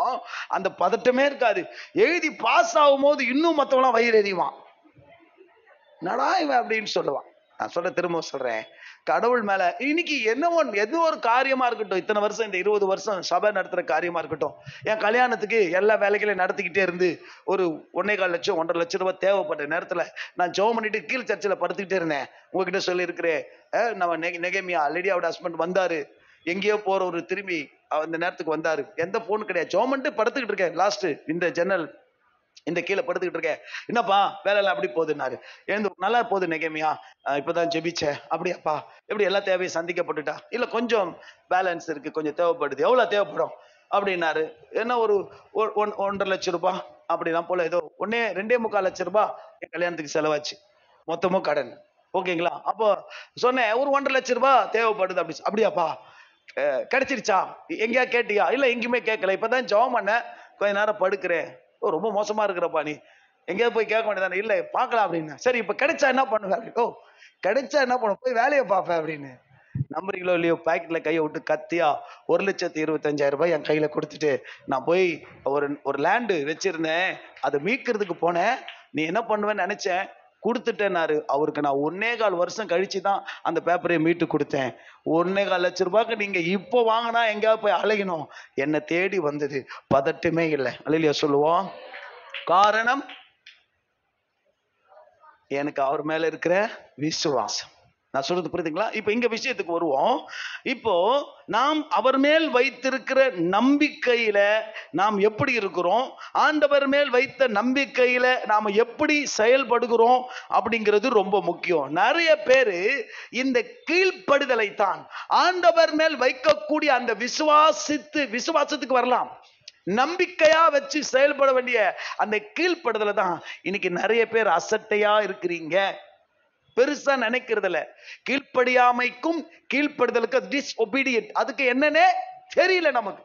அந்த பதட்டமே இருக்காது. எழுதி பாஸ் ஆகும் போது இன்னும் மத்தவங்களாம் வயிறு எறிவான், என்னடா இவன் அப்படின்னு சொல்லுவான். நான் திரும்ப சொல்றேன், கடவுள் மேல இன்னைக்கு என்னவோ எது ஒரு காரியமா இருக்கட்டும், இத்தனை வருஷம் இந்த 20 வருஷம் சபை நடத்துற காரியமா இருக்கட்டும், என் கல்யாணத்துக்கு எல்லா வேலைகளையும் நடத்திக்கிட்டே இருந்து ஒரு 1.25 லட்சம் 1.5 லட்சம் ரூபாய் தேவைப்பட்ட நேரத்துல நான் ஜெபம் பண்ணிட்டு கீழ் சர்ச்சில் படுத்துக்கிட்டே இருந்தேன். உங்ககிட்ட சொல்லி இருக்கிறேன், நம்ம நெகேமியா லேடியாவோட ஹஸ்பண்ட் வந்தாரு, எங்கேயோ போற ஒரு திரும்பி அந்த நேரத்துக்கு வந்தாரு, எந்த போன் கிடையாது, ஜெபம் பண்ணிட்டு படுத்துக்கிட்டு இருக்கேன், லாஸ்ட் இந்த ஜன்னல் இந்த கீழே படுத்துக்கிட்டு இருக்கேன். என்னப்பா வேலை எல்லாம் அப்படி போகுதுன்னாரு. எழுந்து, நல்லா போகுது நெகேமியா, இப்பதான் ஜெபிச்சேன். அப்படியாப்பா, எப்படி எல்லா தேவையும் சந்திக்கப்பட்டுட்டா? இல்ல கொஞ்சம் பேலன்ஸ் இருக்கு, கொஞ்சம் தேவைப்படுது. எவ்வளவு தேவைப்படும் அப்படின்னாரு. என்ன ஒரு 1.5 லட்சம் ரூபாய் அப்படிலாம் போல, ஏதோ 2.25 லட்சம் ரூபாய் என் கல்யாணத்துக்கு செலவாச்சு, மொத்தமும் கடன். ஓகேங்களா? அப்போ சொன்னேன் ஒரு 1.5 லட்சம் ரூபாய் தேவைப்படுது. அப்படி அப்படியாப்பா, கிடைச்சிருச்சா? எங்கேயா கேட்டியா? இல்ல எங்கேயுமே கேட்கல, இப்பதான் ஜெபம் பண்ண, கொஞ்ச நேரம் படுக்கிறேன். ரொம்ப மோசமா இருக்கிறப்பா, நீ எங்கேயாவது போய் கேட்க வேண்டியதானே? இல்ல பாக்கலாம் அப்படின்னு. சரி இப்ப கிடைச்சா என்ன பண்ணுவேன்? ஓ கிடைச்சா என்ன பண்ண, போய் வேலையை பார்ப்பேன் அப்படின்னு. நம்புறீங்களோ இல்லையோ, பாக்கெட்ல கையை விட்டு கத்தியா 1,25,000 ரூபாய் என் கையில கொடுத்துட்டு நான் போய் ஒரு லேண்டு வச்சிருந்தேன், அதை மீட்கிறதுக்கு போனேன். நீ என்ன பண்ணுவேன்னு நினைச்சேன், கொடுத்துட்டேன்னாரு. அவருக்கு நான் 1.25 வருஷம் கழிச்சு தான் அந்த பேப்பரை மீட்டு கொடுத்தேன். 1.25 லட்சம் ரூபாய்க்கு நீங்க இப்போ வாங்கினா எங்கேயாவது போய் அலையணும், என்னை தேடி வந்தது, பதட்டமே இல்லை. அல்லேலூயா சொல்லுவோம். காரணம் எனக்கு அவர் மேல இருக்கிற விசுவாசம். நான் சொல்றது புரியுதுங்களா? இப்ப இங்க விஷயத்துக்கு வருவோம். இப்போ நாம் அவர் மேல் வைத்திருக்கிற நம்பிக்கையில நாம் எப்படி இருக்கிறோம், ஆண்டவர் மேல் வைத்த நம்பிக்கையில நாம எப்படி செயல்படுகிறோம் அப்படிங்கிறது ரொம்ப முக்கியம். நிறைய பேரு இந்த கீழ்ப்படுதலை தான், ஆண்டவர் மேல் வைக்கக்கூடிய அந்த விசுவாசத்துக்கு வரலாம், நம்பிக்கையா வச்சு செயல்பட வேண்டிய அந்த கீழ்ப்படுதலை தான் இன்னைக்கு நிறைய பேர் அசட்டையா இருக்கிறீங்க, பெருசா நினைக்கிறதுல. கீழ்ப்படியாமைக்கும் கீழ்ப்படுதலுக்கு டிஸ்ஒபீடியன்ட், அதுக்கு என்னன்னே தெரியல நமக்கு.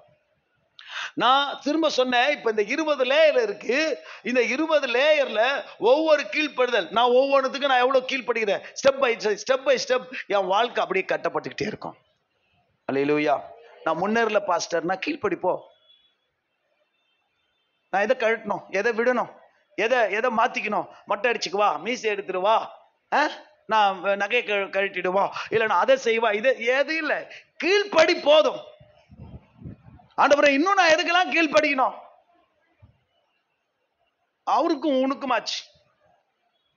நான் திரும்ப சொன்னேன், இப்ப இந்த 20 லேயர் இருக்கு, இந்த 20 லேயர்ல ஒவ்வொரு கீழ்ப்படுதல், நான் ஒவ்வொன்றுத்துக்கும் நான் எவ்வளவு கீழ்ப்படுகிறேன், ஸ்டெப் பை ஸ்டெப் என் வாழ்க்கை அப்படியே கட்டப்பட்டுக்கிட்டே இருக்கும். அல்லேலூயா. நான் முன்னேறல பாஸ்டர், நான் கீழ்ப்படிப்போ, நான் எதை கழட்டணும், எதை விடணும், எதை மாத்திக்கணும், மொட்டை அடிச்சுக்குவா, மீசை எடுத்துருவா, நான் நகையை கழட்டிடுவா, இல்ல நான் அதை செய்வா, இது எது இல்லை, கீழ்ப்படி போதும். ஆண்டவரே இன்னும் நான் எதுக்கெல்லாம் கீழ்ப்படிக்கணும்? அவருக்கும் உனக்குமாச்சு.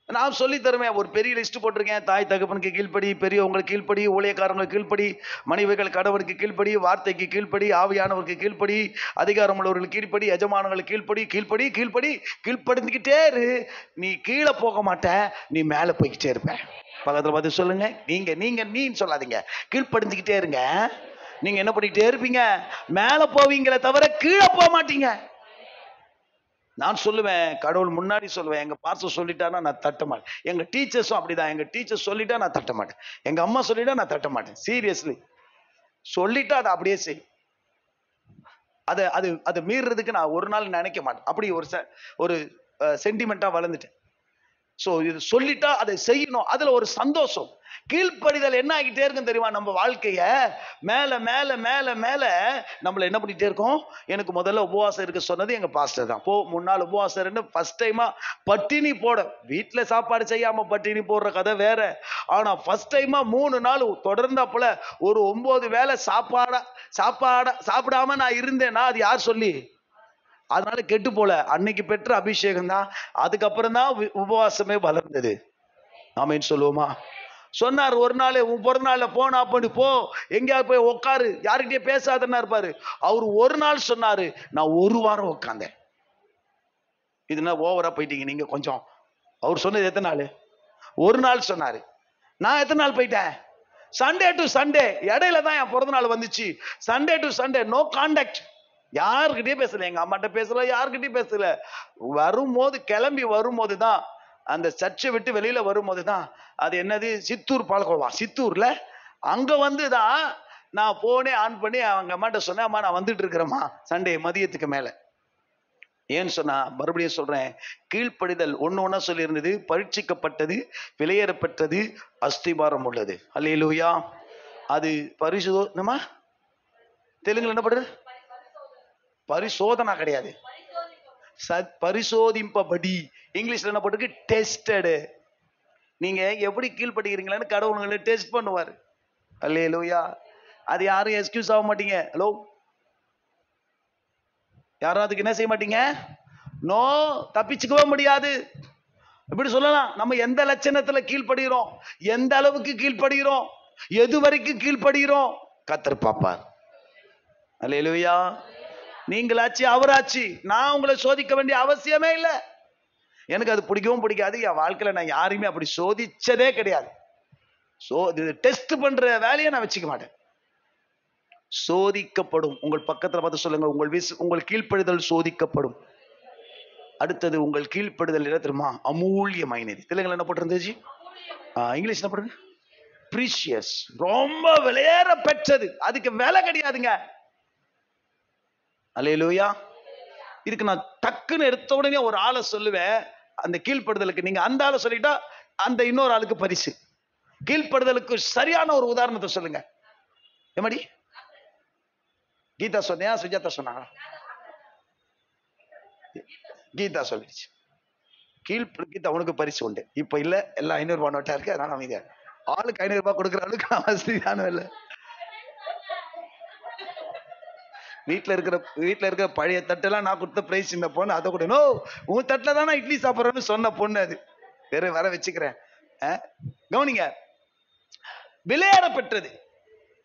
நான் சொல்லி தருவேன், ஒரு பெரிய லிஸ்ட் போட்டிருக்கேன். தாய் தகப்பனுக்கு கீழ்ப்படி, பெரியவங்களுக்கு கீழ்ப்படி, ஊழியக்காரங்களுக்கு கீழ்ப்படி, மனைவிகள் கணவருக்கு கீழ்ப்படி, வார்த்தைக்கு கீழ்ப்படி, ஆவியானவருக்கு கீழ்ப்படி, அதிகாரம் உள்ளவர்களுக்கு கீழ்ப்படி, எஜமானங்களுக்கு கீழ்ப்படி, கீழ்ப்படி கீழ்ப்படி கீழ்ப்படுத்திக்கிட்டே இரு, நீ கீழே போக மாட்ட, நீ மேல போய்கிட்டே இருப்ப. பக்கத்துல பார்த்து சொல்லுங்க, நீ சொல்லாதீங்க, கீழ்ப்படுத்திக்கிட்டே இருங்க, நீங்க என்ன பண்ணிக்கிட்டே இருப்பீங்க, மேல போவீங்களே தவிர கீழே போக மாட்டீங்க. நான் சொல்லுவேன், கடவுள் முன்னாடி சொல்லுவேன், எங்க பாஸ்டர் சொல்லிட்டானா நான் தட்ட மாட்டேன், எங்க டீச்சர்ஸும் அப்படிதான், எங்க டீச்சர் சொல்லிட்டா நான் தட்ட மாட்டேன், எங்க அம்மா சொல்லிட்டா நான் தட்ட மாட்டேன். சீரியஸ்லி சொல்லிட்டா அதை அப்படியே செய், அதை மீறுறதுக்கு நான் ஒரு நாள் நினைக்க மாட்டேன். அப்படி ஒரு சென்டிமெண்டா வளர்ந்துட்டேன். சோ இது சொல்லிட்டா அதை செய்யணும், அதுல ஒரு சந்தோஷம். கீழ்ப்படிதல் என்ன ஆகிட்டே இருக்கும் தெரியுமா, நம்ம வாழ்க்கைய மேல மேல மேல மேல நம்மள என்ன பண்ணிட்டே இருக்கோம். எனக்கு முதல்ல உபவாசம் இருக்க சொன்னது எங்க பாஸ்டர் தான். 3 நாள் உபவாசம் இருந்து ஃபர்ஸ்ட் டைமா பட்டினி போட, வீட்டுல சாப்பாடு செய்யாம பட்டினி போடுற கதை வேற, ஆனா ஃபர்ஸ்ட் டைமா 3 நாள் தொடர்ந்தாப்புல ஒரு 9 வேளை சாப்பிடாம நான் இருந்தேன்னா அது யார் சொல்லி? அதனால கெட்டு போல, அன்னைக்கு பெற்ற அபிஷேகம் தான். அதுக்கப்புறம் தான் உபவாசமே வளர்ந்தது. ஆமேன்னு சொல்லுவோமா? சொன்னார், ஒரு நாள் உன் பிறந்த நாள்ல போனா பண்ணி போ, எங்கேயாவது போய் உட்காரு, யாருக்கிட்டே பேசாதன்னா இருப்பாரு. அவர் ஒரு நாள் சொன்னாரு, நான் 1 வாரம் உட்காந்தேன். இதுனா ஓவரா போயிட்டீங்க நீங்க கொஞ்சம். அவர் சொன்னது எத்தனை நாள்? 1 நாள் சொன்னாரு. நான் எத்தனை நாள் போயிட்டேன்? சண்டே டு சண்டே, இடையில தான் என் பிறந்த நாள் வந்துச்சு. Sunday to Sunday no contact, யாருக்கிட்டே பேசல, எங்க அம்மாட்ட பேசல, யாருக்கிட்டையும் பேசல. வரும்போது கிளம்பி வரும்போது தான், அந்த சர்ச்சை விட்டு வெளியில வரும்போது தான், அது என்னது சித்தூர் பாலகோவா, சித்தூர்ல அங்க வந்து தான் நான் போனே ஆன் பண்ணி அவங்க அம்மாட்ட சொன்னேன், அம்மா நான் வந்துட்டு இருக்கிறேம்மா சண்டே மதியத்துக்கு மேல. ஏன்னு சொன்னா மறுபடியும் சொல்றேன், கீழ்ப்படிதல் ஒண்ணு சொல்லி இருந்தது. பரீட்சிக்கப்பட்டது, விலையேறப்பெற்றது, அஸ்திபாரம் உள்ளது. அல்லேலூயா. அது பரிசோதனமா தெலுங்குல என்ன படுது? பரிசோதனா கிடையாது, பரிசோதிப்பபடி. இங்கிலீஷ்ல என்ன போட்டிருக்கு? டெஸ்டடு. நீங்க எப்படி கீழ்படுகிறீங்களான்னு கடவுள் உங்களை டெஸ்ட் பண்ணுவார். அல்லேலூயா. அது யாரும் எக்ஸ்கியூஸ் ஆக மாட்டீங்க. ஹலோ, யாரும் அதுக்கு என்ன செய்ய மாட்டீங்க? நோ, தப்பிச்சுக்கவே முடியாது. இப்படி சொல்லலாம், நம்ம எந்த லட்சணத்துல கீழ்படுகிறோம், எந்த அளவுக்கு கீழ்படுகிறோம், எது வரைக்கும் கீழ்படுகிறோம், கர்த்தர் பாப்பார். அல்லேலூயா. நீங்களாச்சு அவராச்சு, நான் உங்களை சோதிக்க வேண்டிய அவசியமே இல்லை. எனக்கு அது பிடிக்கவும் பிடிக்காது. என் வாழ்க்கையில நான் யாரையுமே அப்படி சோதிச்சதே கிடையாது. டெஸ்ட் பண்ற வேலையை நான் வச்சுக்க மாட்டேன். சோதிக்கப்படும். உங்கள் பக்கத்துல பார்த்து சொல்லுங்க, உங்கள் கீழ்ப்படிதல் சோதிக்கப்படும். அடுத்தது, உங்கள் கீழ்ப்படிதல் என்ன தெரியுமா? அமூல்யமாயினது. தெலுங்குல என்ன போட்டிருந்துச்சு? இங்கிலீஷ் என்ன போட்டிருக்கு? ப்ரீஷியஸ். ரொம்ப விலையேற பெற்றது. அதுக்கு விலை கிடையாதுங்க. அல்லேலூயா. இதுக்கு நான் டக்குன்னு எடுத்த உடனே ஒரு ஆளை சொல்லுவேன். அந்த கீழ்ப்படுதலுக்கு நீங்க அந்த ஆளை சொல்லிட்டா அந்த இன்னொரு ஆளுக்கு பரிசு. கீழ்ப்படுதலுக்கு சரியான ஒரு உதாரணத்தை சொல்லுங்க. எப்படி? கீதா சொன்னியா, சுஜாதா சொன்னாங்களா? கீதா சொல்லிடுச்சு. கீதா உனக்கு பரிசு உண்டு. இப்ப இல்ல, எல்லாம் 500 ரூபாய் நோட்டா இருக்கு. அதனால அமைதியா. ஆளுக்கு 500 ரூபாய் கொடுக்குற அளவுக்கு நான் வசதியான இல்லை. வீட்டுல இருக்கிற பழைய தட்டெல்லாம் நான் கொடுத்த பிரைஸ் இந்த பொண்ணு அதை கூட, நோ உன் தட்டுல தான் நான் இட்லி சாப்பிட்றேன்னு சொன்ன பொண்ணு அது. வேற வர வச்சுக்கிறேன். கவனிங்க, விலையேற பெற்றது.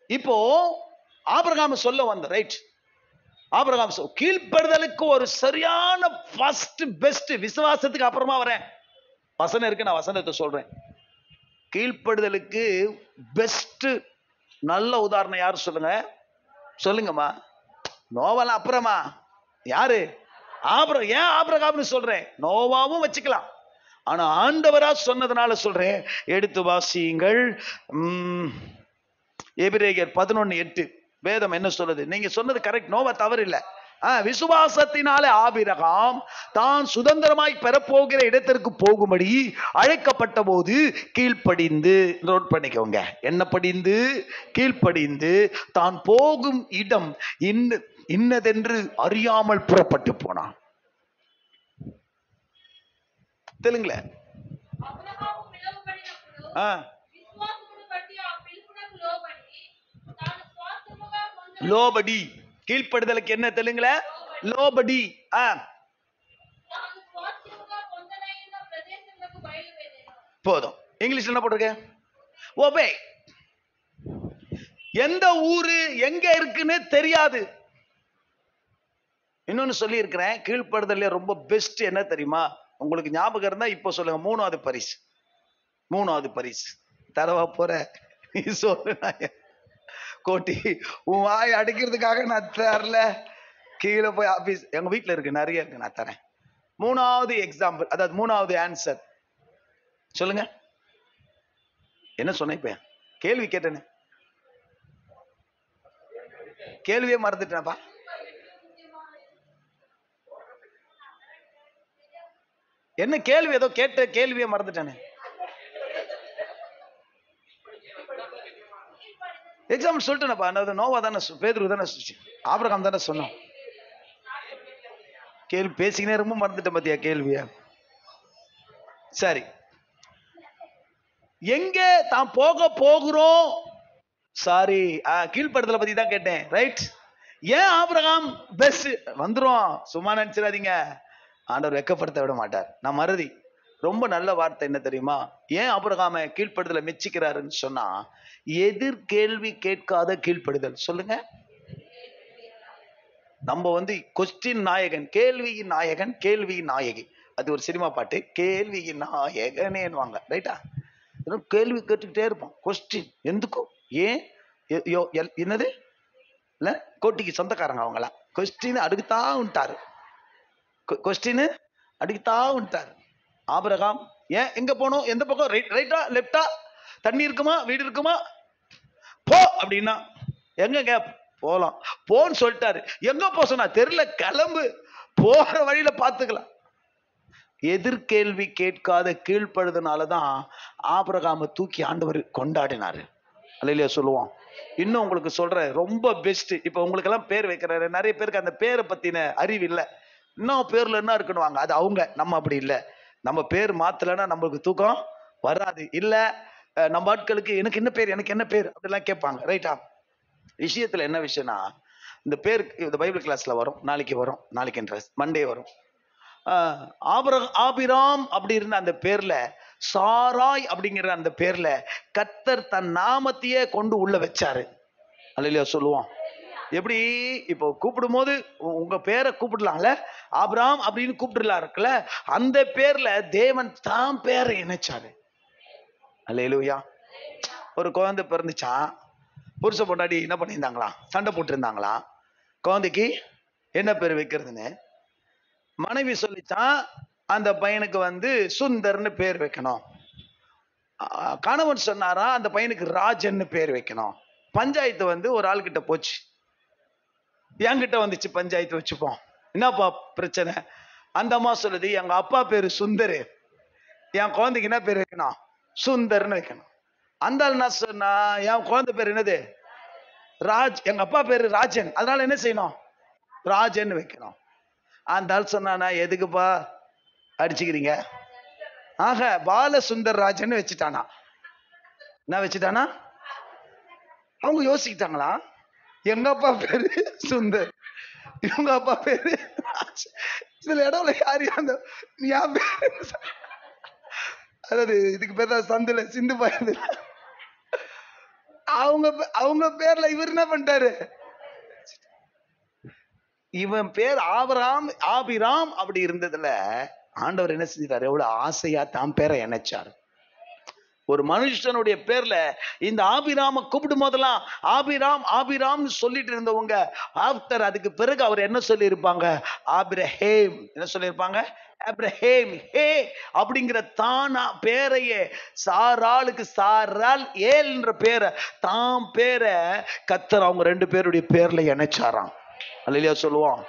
இப்போ ஆபிரகாம் சொல்ல வந்த ரைட். ஆபிரகாம் கீழ்ப்படுதலுக்கு ஒரு சரியான ஃபர்ஸ்ட் பெஸ்ட். விசுவாசத்துக்கு அப்புறமா வரேன். வசனம் இருக்கு, நான் வசனத்தை சொல்றேன். கீழ்ப்படுதலுக்கு பெஸ்ட் நல்ல உதாரணம் யாரு சொல்லுங்க? சொல்லுங்கம்மா. நோவாலாம் அப்புறமா. யாரு? ஏன் ஆபிரகாம்னு சொல்றேன்? நோவாவும் வச்சுக்கலாம், ஆனா ஆண்டவரா சொன்னதுனால சொல்றேன். எடுத்து வாசியுங்கள். எபிரேயர் 11:8. வேதம் என்ன சொல்லுது? நீங்க சொன்னது கரெக்ட், நோவா தவறு இல்லை. விசுவாசத்தினாலே ஆபிரகாம் தான் சுதந்திரமாய் பெறப்போகிற இடத்திற்கு போகும்படி அழைக்கப்பட்ட போது கீழ்ப்படிந்து, நோட் பண்ணிக்கோங்க, என்ன படிந்து? கீழ்ப்படிந்து தான் போகும் இடம் இன்னதென்று அறியாமல் புறப்பட்டு போனான். தெலுங்குல லோபடி. கீழ்ப்படுதலுக்கு என்ன தெலுங்குல? லோபடி. போதும். இங்கிலீஷ்ல என்ன போட்டிருக்க? ஓபே. எந்த ஊரு எங்க இருக்குன்னு தெரியாது. இன்னொன்னு சொல்லி இருக்கிறேன், கீழ்ப்படுதல ரொம்ப பெஸ்ட் என்ன தெரியுமா? உங்களுக்கு ஞாபகம் இருந்தா இப்ப சொல்லுங்க. 3வது பரிசு. 3வது பரிசு தரவா போற நீ சொல்லு. கோட்டி உன் வாய் அடிக்கிறதுக்காக நான் தரல. கீழே போய் ஆபீஸ், எங்க வீட்டுல இருக்கு, நிறைய இருக்கு, நான் தரேன். 3வது எக்ஸாம்பிள், அதாவது 3வது ஆன்சர் சொல்லுங்க. என்ன சொன்ன? இப்ப கேள்வி கேட்டேன்னு கேள்வியே மறந்துட்டேனப்பா. என்ன கேள்வி? ஏதோ கேட்ட கேள்வியே மறந்துட்டானே. எக்ஸாம்பிள் சொல்லிட்டேனப்பா. நோவா தானே, பேதுரு தானே, ஆபிரகாம் தானே சொன்னோம். கேள்வி பேசிக்கினே ரொம்ப மறந்துட்டேன் பத்தியா கேள்விய. சரி, எங்க தான் போகிறோம்? சாரி, கீழ்ப்படுதலை பத்தி தான் கேட்டேன். ரைட். ஏன் ஆபிரகாம் பெஸ்ட்? வந்துரும், சும்மா நினைச்சிடாதீங்க. ஆண்டவர் வெக்கப்படுத்த விட மாட்டார். நான் மறதி. ரொம்ப நல்ல வார்த்தை என்ன தெரியுமா? ஏன் ஆபிரகாம கீழ்ப்படுதலை மெச்சிக்கிறாருன்னு சொன்னா, எதிர் கேள்வி கேட்காத கீழ்ப்படுதல். சொல்லுங்க. நம்ம கொஸ்டின் நாயகன், கேள்வியின் நாயகன், கேள்வியின் நாயகி. அது ஒரு சினிமா பாட்டு. கேள்வியின் நாயகனேன்னுவாங்க. ரைட்டா? கேள்வி கேட்டுக்கிட்டே இருப்போம். கொஸ்டின் எந்துக்கும், ஏன், என்னது இல்ல, கோட்டிக்கு சொந்தக்காரங்க அவங்களாம். கொஸ்டின் அடுக்குத்தான் விட்டாரு. கொஸ்டின் அடுக்குத்தான் விட்டாரு. ஆபிரகாம் ஏன் எங்க போனோம்? எந்த பக்கம்? ரைட்டா லெப்டா? தண்ணி இருக்குமா? வீடு இருக்குமா? போ அப்படின்னா எங்க போலாம்? போன்னு சொல்லிட்டாரு. எங்க போ சொன்னா? தெரியல, கிளம்பு. போற வழியில பாத்துக்கலாம். எதிர்கேள்வி கேட்காத கீழ்ப்படுறதுனாலதான் ஆபிரகாமை தூக்கி ஆண்டவர் கொண்டாடினாரு. அல்லேலூயா சொல்லுவோம். இன்னும் உங்களுக்கு சொல்றேன், ரொம்ப பெஸ்ட். இப்ப உங்களுக்கு எல்லாம் பேர் வைக்கிறாரு, நிறைய பேருக்கு அந்த பேரை பத்தின அறிவு இல்லை. இன்னும் பேர்ல என்ன இருக்குன்னு வாங்க, அது அவங்க. நம்ம அப்படி இல்லை. நம்ம பேர் மாத்தலைன்னா நம்மளுக்கு தூக்கம் வராது. இல்ல நம்ம ஆட்களுக்கு எனக்கு என்ன பேர், எனக்கு என்ன பேர் அப்படிலாம் கேட்பாங்க. ரைட்டா? விஷயத்துல என்ன விஷயம்னா, இந்த பேர் இந்த பைபிள் கிளாஸ்ல வரும், நாளைக்கு வரும், நாளைக்கு மண்டே வரும். ஆபிராம் அப்படி இருந்த அந்த பேர்ல சாராய் அப்படிங்கிற அந்த பேர்ல கர்த்தர் தன் நாமத்தையே கொண்டு உள்ள வச்சாரு. அல்லேலூயா சொல்லுவோம். எப்படி இப்போ கூப்பிடும் போது உங்க பேரை கூப்பிடலாம்ல, ஆபிராம் அப்படின்னு கூப்பிடலாம் இருக்குல்ல, அந்த பேர்ல தேவன் தான் பேரை இணைச்சாரு. அல்லேலூயா. ஒரு குழந்தை பிறந்துச்சா, புருஷ பொண்டாட்டி என்ன பண்ணியிருந்தாங்களாம், சண்டை போட்டு இருந்தாங்களாம். குழந்தைக்கு என்ன பேர் வைக்கிறதுன்னு மனைவி சொல்லிச்சான், அந்த பையனுக்கு சுந்தர்னு பேர் வைக்கணும். கணவன் சொன்னாரா, அந்த பையனுக்கு ராஜன்னு பேர் வைக்கணும். பஞ்சாயத்து ஒரு ஆள் கிட்ட போச்சு, என்கிட்ட வந்துச்சு பஞ்சாயத்து வச்சுப்போம். என்னப்பா பிரச்சனை? அந்த அம்மா சொல்லுது, எங்க அப்பா பேரு சுந்தரு, என் குழந்தைக்கு என்ன பேர் வைக்கணும், சுந்தர்னு வைக்கணும். அந்த ஆள் என்ன சொன்னா, என் குழந்தை பேர் என்னது, ராஜ், எங்க அப்பா பேரு ராஜன், அதனால என்ன செய்யணும், ராஜன் வைக்கணும். அந்த ஆள் சொன்னா, எதுக்குப்பா அடிச்சுக்கிறீங்க? ஆக பால சுந்தர் ராஜன் வச்சுட்டானா. என்ன வச்சுட்டானா? அவங்க யோசிக்கிட்டாங்களா, எங்க அப்பா பேரு சுந்தர், இவங்க அப்பா பேரு ராஜ். இதுல இடம்ல யாரு அந்த என் பேரு, அதாவது இதுக்கு பேர் தான் சந்துல சிந்து பாயது. அவங்க பேர்ல இவர் என்ன பண்ணிட்டாரு, இவன் பேர் ஆபிராம் அப்படி இருந்ததுல ஆண்டவர் என்ன செஞ்சாரு, எவ்வளவு ஆசையா தான் பேரை இணைச்சாரு. ஒரு மனுஷனுடைய பேர்ல இந்த ஆபிராம கூப்பிடும் போதெல்லாம் ஆபிராம் ஆபிராம்னு சொல்லிட்டு இருந்தவங்க ஆஃப்டர் அதுக்கு பிறகு அவர் என்ன சொல்லி இருப்பாங்க, ஆபிரஹேம். என்ன சொல்லியிருப்பாங்க, ஆபிரஹேம். ஹே அப்படிங்கிற தானா பேரையே சாராளுக்கு சாரால் ஏல்ன்ற பேரை தாம் பேரை கர்த்தர் அவங்க ரெண்டு பேருடைய பேர்ல இணைச்சாராம். அல்லேலூயா சொல்லுவோம்.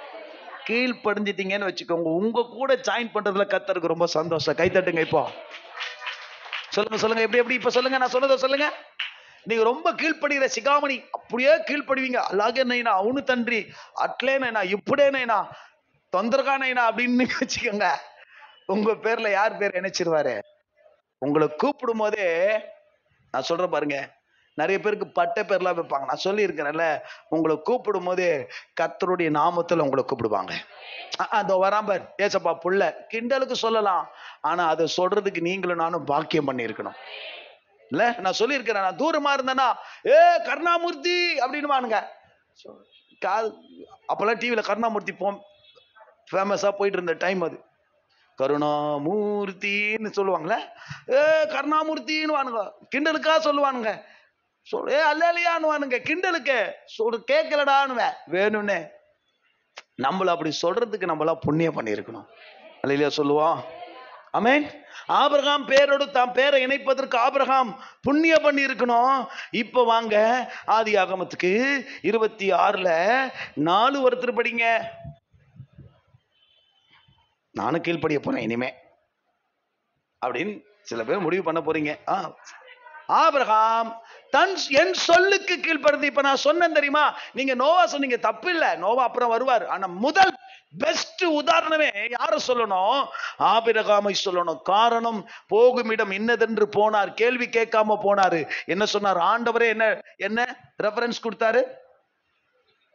கீழ்ப்படிஞ்சிட்டீங்கன்னு வச்சுக்கோங்க, உங்க கூட ஜாயின் பண்றதுல கர்த்தருக்கு ரொம்ப சந்தோஷம். கை தட்டுங்க. இப்போ சொல்லுங்க சொல்லுங்க, எப்படி எப்படி இப்ப சொல்லுங்க, நான் சொன்னதை சொல்லுங்க. நீங்க ரொம்ப கீழ்ப்படுகிற சிகாமணி அப்படியே கீழ்ப்படுவீங்க. అలాగే నైనా, అవును తండ్రి, అట్లేనైనా, ఇప్పుడేనైనా, తొందరగానైనా அப்படின்னு வச்சுக்கோங்க, உங்க பேர்ல யார் பேர் இணைச்சிருவாரு? உங்களை கூப்பிடும் போதே நான் சொல்றேன் பாருங்க, நிறைய பேருக்கு பட்ட பேர்லாம் வைப்பாங்க. நான் சொல்லி இருக்கிறேன்ல, உங்களை கூப்பிடும் போது கர்த்தருடைய நாமத்துல உங்களை கூப்பிடுவாங்க. அதோ வராம்பர் ஏசப்பா புள்ள கிண்டலுக்கு சொல்லலாம், ஆனா அதை சொல்றதுக்கு நீங்களும் நானும் பாக்கியம் பண்ணி இருக்கணும் இல்ல. நான் சொல்லியிருக்கிறேன், நான் தூரமா இருந்தேன்னா ஏ கருணாமூர்த்தி அப்படின்னு அப்பெல்லாம் டிவில கருணாமூர்த்தி ஃபேமஸா போயிட்டு இருந்த டைம் அது. கருணாமூர்த்தின்னு சொல்லுவாங்களே, ஏ கருணாமூர்த்தின்னு வானுங்க, கிண்டலுக்கா சொல்லுவானுங்க. ஏ அல்லேலியான்னு கிண்டலுக்கு கேட்கலடான்னு வேணும்னு. நம்மள அப்படி சொல்றதுக்கு நம்மளா புண்ணியம் பண்ணி இருக்கணும். அல்லேலியா சொல்லுவோம். ஆமென். ஆபிரகாம் பேரோடு தாம் பேரை இணைப்பதற்கு ஆபிரகாம் புண்ணியம் பண்ணி இருக்கணும். இப்ப வாங்க ஆதியாகமத்துக்கு 26:4 ஒருத்தர் படிங்க. நானும் கீழ்ப்படிய போறேன் இனிமே அப்படின்னு சில பேர் முடிவு பண்ண போறீங்க. ஆபிரகாம் என் சொல்லுக்கு கீழ்ப்படுது. இப்ப நான் சொன்னேன் தெரியுமா, நீங்க நோவா சொன்னீங்க, தப்பு இல்ல, நோவா அப்புறம் வருவார். ஆனா முதல் பெஸ்ட் உதாரணமே யார சொல்லணும், ஆபிரகாமை சொல்லணும். காரணம், போகும் இடம் இன்னதென்று போனார், கேள்வி கேட்காம போனாரு. என்ன சொன்னார் ஆண்டவரே, என்ன என்ன ரெஃபரன்ஸ் கொடுத்தாரு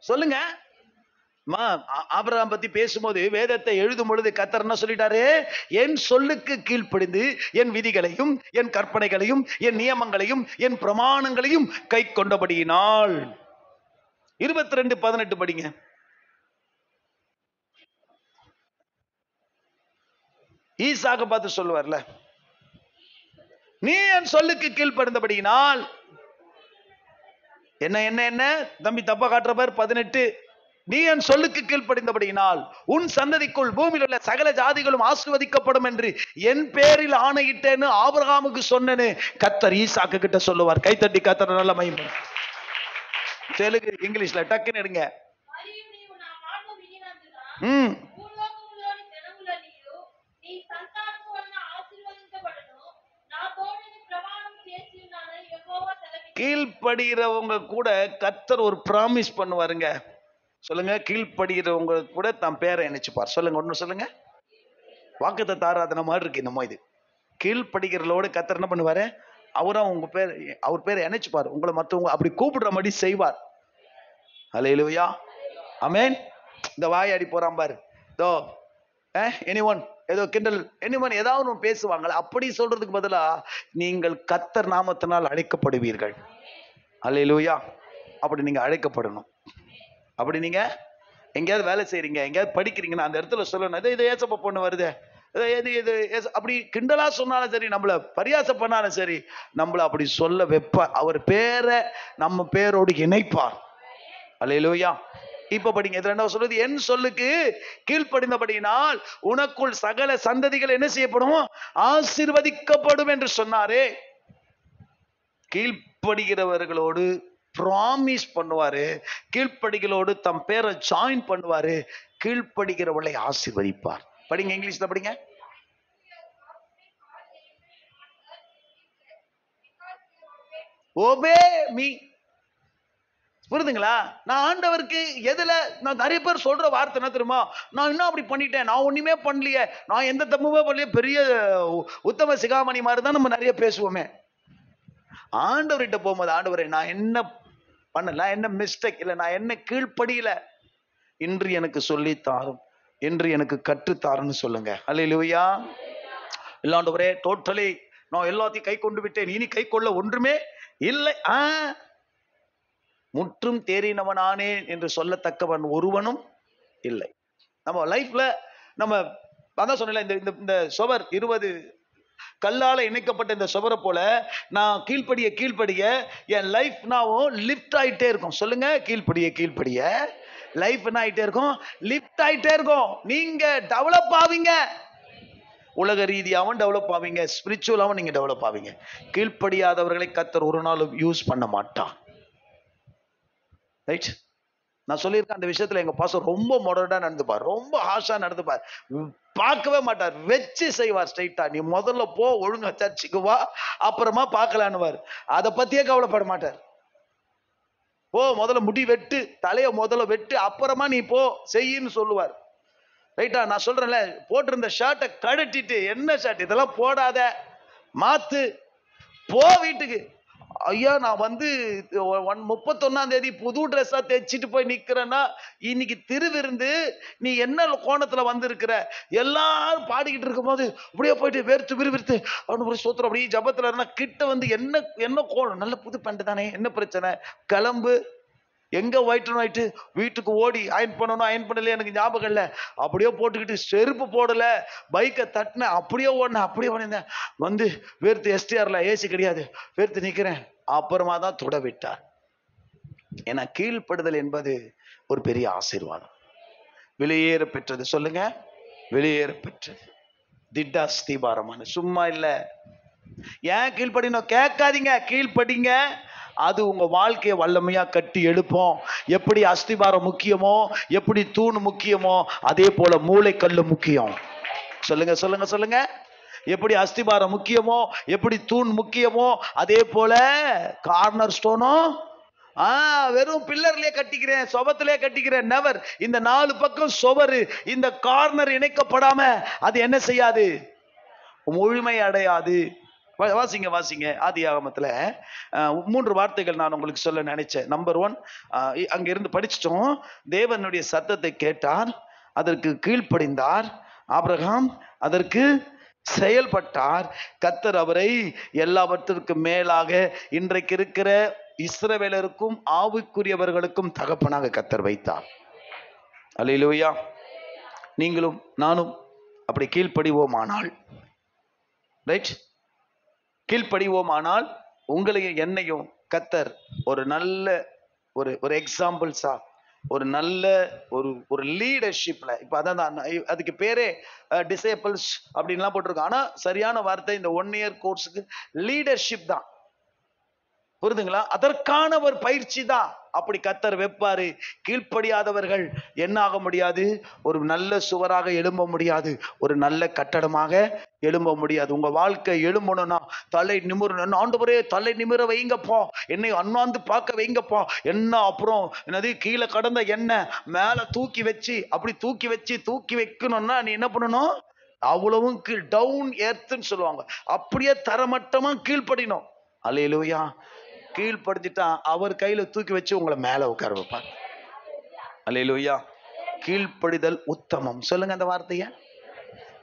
சொல்லுங்க. ஆபிரகாம் பத்தி பேசும்போது வேதத்தை எழுதும் பொழுது கர்த்தர் என்ன சொல்லிட்டாரு, என் சொல்லுக்கு கீழ்ப்படிந்து என் விதிகளையும் என் கற்பனைகளையும் என் நியமங்களையும் என் பிரமாணங்களையும் கை கொண்டபடியினால். 22:18 படிங்க. ஈசாக்க பார்த்து சொல்லுவார்ல, நீ என் சொல்லுக்கு கீழ்ப்படிந்தபடியினால். என்ன என்ன என்ன தம்பி தப்பா காட்டுற பார். 18, நீ என் சொல்லுக்கு கீழ்ப்படிந்தபடியினால் உன் சந்ததிக்குள் பூமியில் உள்ள சகல ஜாதிகளும் ஆசீர்வதிக்கப்படும் என்று என் பேரில் ஆணையிட்டேன்னு ஆபிரகாமுக்கு சொன்னேன்னு கர்த்தர் ஈசாக்கு கிட்ட சொல்லுவார். கைத்தட்டி கர்த்தர் நல்ல மகிமை. தெலுங்கு இங்கிலீஷ்ல டக்குன்னு எடுங்க. கீழ்ப்படுகிறவங்க கூட கர்த்தர் ஒரு பிராமிஸ் பண்ணுவாருங்க. சொல்லுங்க, கீழ்ப்படுகிறவங்க கூட தம் பேரை இணைச்சுப்பார். சொல்லுங்க, ஒண்ணு சொல்லுங்க. வாக்குத்தத்த ஆராதனை மாதிரி இருக்கு நம்ம இது. கீழ்ப்படுகிறவங்களோட கர்த்தர் என்ன பண்ணுவாரு? அவரும் உங்க பேர், அவர் பேரை இணைச்சுப்பார். உங்களை மற்றவங்க அப்படி கூப்பிடுற மாதிரி செய்வார். அல்லேலூயா, ஆமென். இந்த வாயாடி போறான் பாரு, தோ எனிஒன் ஏதோ கிண்டல், எனிஒன் ஏதாவது பேசுவாங்க, அப்படி சொல்றதுக்கு பதிலா நீங்கள் கர்த்தர் நாமத்தினால் அழைக்கப்படுவீர்கள். அல்லேலூயா. அப்படி நீங்க அழைக்கப்படணும். அப்படி நீங்க எங்கேயாவது வேலை செய்றீங்க, எங்கேயாவது படிக்கிறீங்கன்னா அந்த இடத்துல சொல்லணும், இது ஏசப்பா பொண்ணு வருது, அப்படி கிண்டலா சொன்னாலும் சரி, நம்மள பரியாசம் பண்ணாலும் சரி, நம்மள அப்படி சொல்ல வைப்பார். அவர் பேரை நம்ம பேரோடு இணைப்பார். அல்லேலூயா. இப்ப படிங்க, இது ரெண்டாவது சொல்றது, என் சொல்லுக்கு கீழ்ப்படிந்தபடியினால் உனக்குள் சகல சந்ததிகள் என்ன செய்யப்படும்? ஆசீர்வதிக்கப்படும் என்று சொன்னாரே. கீழ்ப்படுகிறவர்களோடு ப்ராமிஸ் பண்ணுவாரு, கீழ்ப்படிகளோடு தம் பேரை ஜாயின் பண்ணுவாரு, கீழ்ப்படுகிறவர்களை ஆசீர்வதிப்பார். படிங்க, இங்கிலீஷ்ல படிங்க. obey me. புரியுதுங்களா? நான் ஆண்டவருக்கு எதுல, நான் நிறைய பேர் சொல்ற வார்த்தை என்ன தெரியுமா? நான் இன்னும் அப்படி பண்ணிட்டேன், நான் ஒண்ணுமே பண்ணலையே, நான் எந்த தப்புமே பண்ணலையே, பெரிய உத்தம சிகாமணி மாதிரி தான் நம்ம நிறைய பேசுவோமே. ஆண்டவர்கிட்ட போகும்போது, ஆண்டவரே நான் என்ன பண்ணல, என்ன மிஸ்டேக் இல்லை, நான் என்ன கீழ்ப்படியில, இன்று எனக்கு சொல்லித்தாரும், என்று எனக்கு கற்றுத்தாருன்னு சொல்லுங்க. அல்லேலூயா. இல்ல ஆண்டவரே டோட்டலி நான் எல்லாத்தையும் கை கொண்டு விட்டேன், இனி கை கொள்ள ஒன்றுமே இல்லை, முற்றும் தேறினவனானேன் என்று சொல்லத்தக்கவன் ஒருவனும் இல்லை. நம்ம லைஃப்ல நம்ம அதான் சொன்னல, இந்த சுவர் 20 கல்லால இணைக்கப்பட்ட இந்த சுவரை போல நான் கீழ்ப்படிய என் லைஃப் நாவும் லிஃப்ட் ஆயிட்டே இருக்கும். சொல்லுங்க, கீழ்ப்படிய லைஃப் என்ன ஆயிட்டே இருக்கும்? லிஃப்ட் ஆயிட்டே இருக்கும். நீங்க டெவலப் ஆவீங்க, உலக ரீதியாகவும் டெவலப் ஆவீங்க, ஸ்பிரிச்சுவலாகவும் நீங்க டெவலப் ஆவீங்க. கீழ்ப்படியாதவர்களை கர்த்தர் ஒரு நாளும் யூஸ் பண்ண மாட்டான். ரைட்? நான் சொல்லியிருக்கேன், அந்த விஷயத்துல எங்க பாஸ்டர் ரொம்ப மாடர்னா நடந்துப்பார், ரொம்ப ஹார்ஷா நடந்துப்பார், பார்க்கவே மாட்டார், வச்சு செய்வார் ஸ்ட்ரைட்டா. நீ முதல்ல போ, ஒழுங்கா சர்ச்சுக்கு வா, அப்புறமா பார்க்கலான்னுவார். அதை பத்தியே கவலைப்பட மாட்டார். போ, முதல்ல முடி வெட்டு, தலைய முதல்ல வெட்டு, அப்புறமா நீ போ செய்யின்னு சொல்லுவார். ரைட்டா? நான் சொல்றேன்ல, போட்டிருந்த ஷர்ட்டை கழட்டிட்டு, என்ன ஷர்ட் இதெல்லாம் போடாத, மாத்து, போ வீட்டுக்கு. ஐயா நான் 31ஆம் தேதி புது ட்ரெஸ்ஸா தைச்சிட்டு போய் நிக்கிறேன்னா, இன்னைக்கு திருவிருந்து, நீ என்ன கோணத்துல வந்திருக்கிற? எல்லாரும் பாடிக்கிட்டு இருக்கும் போது அப்படியே போயிட்டு வேர்த்து விறுவிறுத்து அவனு சோத்திரம் அப்படியே ஜபத்துல இருந்தா, கிட்ட வந்து என்ன கோணம், நல்ல புது பேண்ட் தானே, என்ன பிரச்சனை, கிளம்பு. எங்க ஒயிட் வீட்டுக்கு ஓடி அயன் பண்ணணும், அயன் பண்ணல எனக்கு ஞாபகம் இல்லை, அப்படியே போட்டுக்கிட்டு செருப்பு போடல, பைக்கை தட்டினேன், அப்படியே ஓடினேன், அப்படியே ஓடினேன், வந்து வேர்த்து எஸ்டிஆர்ல ஏசி கிடையாது, வேர்த்து நிக்கிறேன். அப்புறமா தான் தொட விட்டார். ஏன்னா கீழ்ப்படுதல் என்பது ஒரு பெரிய ஆசீர்வாதம். வெளியேற பெற்றது. சொல்லுங்க, வெளியேற பெற்றது. திட்டா ஸ்தீபாரமான சும்மா இல்ல. ஏன் கீழ்ப்படினோம் கேட்காதீங்க, கீழ்ப்படிங்க. அது உங்க வாழ்க்கையை வல்லமையா கட்டி எழுப்போம். எப்படி அஸ்திபாரம் முக்கியமோ, எப்படி தூண் முக்கியமோ, அதே போல மூளைக்கல்லு முக்கியம். சொல்லுங்க சொல்லுங்க சொல்லுங்க. எப்படி அஸ்திபாரம் முக்கியமோ, எப்படி தூண் முக்கியமோ, அதே போல கார்னர் ஸ்டோனும். வெறும் பில்லர்லயே கட்டிக்கிறேன், சொபத்திலே கட்டிக்கிறேன், நெவர். இந்த 4 பக்கம் சுவரு, இந்த கார்னர் இணைக்கப்படாம அது என்ன செய்யாது? முழுமை அடையாது. வாசிங்க வாசிங்க. ஆதியாகமத்துல 3 வார்த்தைகள் நான் உங்களுக்கு சொல்ல நினைச்சேன். நம்பர் 1, அங்க இருந்து படிச்சிட்டோம். தேவனுடைய சத்தத்தை கேட்டார், அதற்கு கீழ்ப்படிந்தார். ஆபிரகாம் அதற்கு செயல்பட்டார். கர்த்தர் அவரை எல்லாவற்றிற்கும் மேலாக இன்றைக்கு இருக்கிற இஸ்ரவேலருக்கும் ஆவிக்குரியவர்களுக்கும் தகப்பனாக கர்த்தர் வைத்தார். அல்லேலூயா. நீங்களும் நானும் அப்படி கீழ்ப்படிவோமானால், ரைட், கீழ்ப்படிவோமானால் உங்களையும் என்னையும் கர்த்தர் ஒரு நல்ல ஒரு எக்ஸாம்பிள்ஸா, ஒரு நல்ல ஒரு லீடர்ஷிப்ல, இப்ப அதான் அதுக்கு பேரே டிசேபிள்ஸ் அப்படின்லாம் போட்டிருக்கோம். ஆனா சரியான வார்த்தை இந்த 1 year கோர்ஸுக்கு லீடர்ஷிப் தான். புரியுதுங்களா? அதற்கான ஒரு பயிற்சி தான். அப்படி கர்த்தர் வைப்பாரு. கீழ்ப்படியாதவர்கள் என்ன ஆக முடியாது? ஒரு நல்ல சுவராக எழும்ப முடியாது, ஒரு நல்ல கட்டடமாக எழும்ப முடியாது. உங்க வாழ்க்கை எழும்பணும்னா தலை நிமிரணும். ஆண்டவரே தலை நிமிர வைங்கப்பா, என்னை அண்ணாந்து பார்க்க வைங்கப்பா. என்ன அப்புறம் என்னது கீழே கடந்த என்ன மேல தூக்கி வச்சு அப்படி தூக்கி வைக்கணும்னா நீ என்ன பண்ணணும்? அவ்வளவும் கீழ் டவுன் எர்த்னு சொல்லுவாங்க, அப்படியே தரமட்டமா கீழ்ப்படினோம். அல்லேலூயா. கீழ்ப்படுத்திட்டா அவர் கையில தூக்கி வச்சு உங்களை மேல உட்கார வைப்பார். அல்லேலூயா. கீழ்ப்படிதல் உத்தமம். சொல்லுங்க அந்த வார்த்தைய.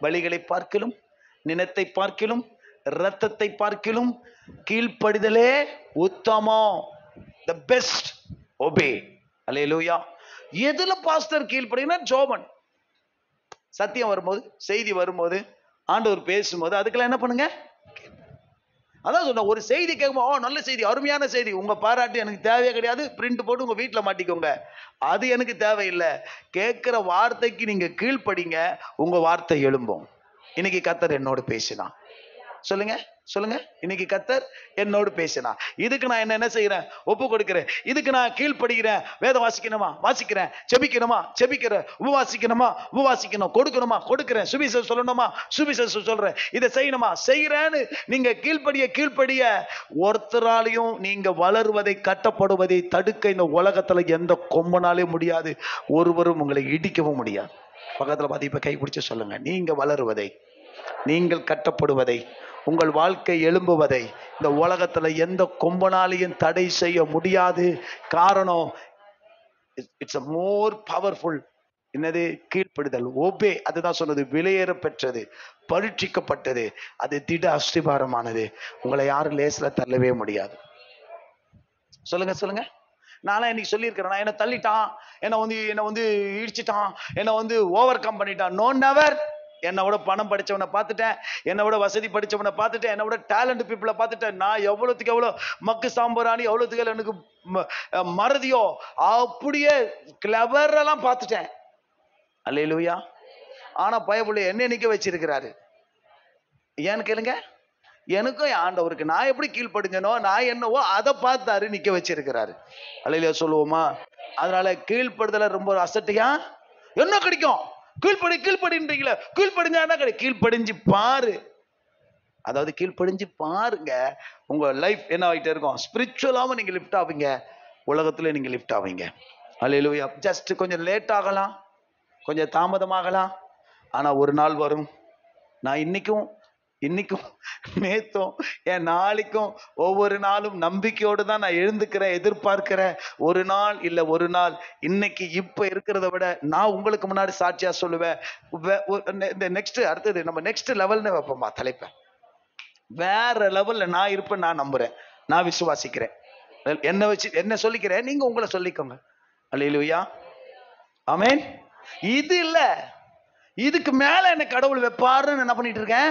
பலிகளை பார்க்கிலும், நினத்தை பார்க்கிலும், இரத்தத்தை பார்க்கிலும் கீழ்ப்படிதலே உத்தமம். the best obey. அல்லேலூயா. எதுல பாஸ்டர் கீழ்ப்படினா? ஜோபன் சத்தியம் வரும்போது, செய்தி வரும்போது, ஆண்டவர் பேசும்போது அதுக்கெல்லாம் என்ன பண்ணுங்க? அதான் சொன்ன, ஒரு செய்தி கேட்கும்போது நல்ல செய்தி, அருமையான செய்தி, உங்க பாராட்டு எனக்கு தேவையே கிடையாது, பிரிண்ட் போட்டு உங்க வீட்டில் மாட்டிக்கோங்க, அது எனக்கு தேவையில்லை. கேட்கிற வார்த்தைக்கு நீங்க கீழ்ப்படிங்க, உங்க வார்த்தை எழும்பும். இன்னைக்கு கர்த்தர் என்னோடு பேசினான். சொல்லுங்க சொல்லுங்க. இன்னைக்கு கர்த்தர் என்னோடு பேசினா, இதுக்கு நான் என்ன செய்யறேன்? ஒப்பு கொடுக்கிறேன். இதுக்கு நான் கீழ்ப்படுகிறேன். வேதம் வாசிக்கணுமா? வாசிக்கிறேன். செபிக்கணுமா? செபிக்கிறேன். உபவாசிக்கணுமா? உபவாசிக்கணும். கொடுக்கணுமா? கொடுக்கிறேன். சுவிசேஷம் சொல்லணுமா? சுவிசேஷம் சொல்றேன். இதை செய்யணுமா? செய்யறேன்னு நீங்க கீழ்ப்படிய ஒருத்தராலையும் நீங்க வளருவதை, கட்டப்படுவதை தடுக்க இந்த உலகத்துல எந்த கொம்பனாலே முடியாது. ஒருவரும் உங்களை இடிக்கவும் முடியாது. பக்கத்துல பார்த்து இப்ப கைப்பிடிச்சு சொல்லுங்க, நீங்க வளருவதை, நீங்கள் கட்டப்படுவதை, உங்கள் வாழ்க்கை எழும்புவதை இந்த உலகத்துல எந்த கொம்பனாலையும் தடை செய்ய முடியாது. காரணம், இட்ஸ் a more powerful. என்னது? கீழ்ப்படிதல். ஓபே. அதுதான் சொன்னது, விலையேற பெற்றது, பரீட்சிக்கப்பட்டது, அது திட அஸ்திபாரமானது. உங்களை யாரும் லேசில தள்ளவே முடியாது. சொல்லுங்க சொல்லுங்க. நானும் இன்னைக்கு சொல்லியிருக்கிறேன், நான் என்ன தள்ளிட்டான், என்ன வந்து இடிச்சிட்டான், என்ன ஓவர் கம் பண்ணிட்டான். No, never. என்னை விட பணம் படிச்சவனை பார்த்துட்டேன், என்னை விட வசதி படிச்சவனை பார்த்துட்டேன், என்னை விட டேலண்ட் பீப்புளை பார்த்துட்டேன். நான் எவ்வளவுக்கு எவ்வளோ மக்கு சாம்பராணி, எவ்வளவுக்கு எனக்கு மறதியோ அப்படியே கிளவரெல்லாம் பார்த்துட்டேன். அல்லேலூயா. ஆனா பைபிள் என்ன நிக்க வச்சிருக்கிறாரு? ஏன்னு கேளுங்க. எனக்கும் ஆண்டவருக்கு நான் எப்படி கீழ்ப்படுங்கனோ, நான் என்னவோ அதை பார்த்தாரு நிக்க வச்சிருக்கிறாரு. அல்லேலூயா சொல்லுவோமா? அதனால கீழ்ப்படுதல ரொம்ப அசட்டையா என்ன கிடைக்கும்? கீழ்ப்படின்றீங்களா? கீழ்ப்படிஞ்சா என்ன கிடைக்கும்? கீழ்ப்படிஞ்சு பாரு. அதாவது கீழ்ப்படிஞ்சு பாருங்க, உங்க லைஃப் என்ன ஆகிட்டே இருக்கும். ஸ்பிரிச்சுவலாவும் நீங்க லிஃப்ட் ஆவீங்க, உலகத்துல நீங்க லிஃப்ட் ஆவீங்க. அல்லேலூயா. ஜஸ்ட் கொஞ்சம் லேட் ஆகலாம், கொஞ்சம் தாமதமாகலாம், ஆனா ஒரு நாள் வரும். நான் இன்னைக்கும் நேத்தும் என் நாளைக்கும் ஒவ்வொரு நாளும் நம்பிக்கையோடு தான் நான் எழுந்துக்கிறேன், எதிர்பார்க்கிறேன். ஒரு நாள் இல்ல ஒரு நாள், இன்னைக்கு இப்ப இருக்கிறத விட நான் உங்களுக்கு முன்னாடி சாட்சியா சொல்லுவேன். இந்த நெக்ஸ்ட் அடுத்தது நம்ம நெக்ஸ்ட் லெவல்னு வைப்போமா தலைப்ப, வேற லெவல்ல நான் இருப்பேன். நான் நம்புறேன், நான் விசுவாசிக்கிறேன். என்ன வச்சு என்ன சொல்லிக்கிறேன், நீங்க உங்களை சொல்லிக்கோங்க. அல்லேலூயா. ஆமென். இது இல்ல, இதுக்கு மேல என்ன கடவுள் வைப்பாருன்னு என்ன பண்ணிட்டு இருக்கேன்?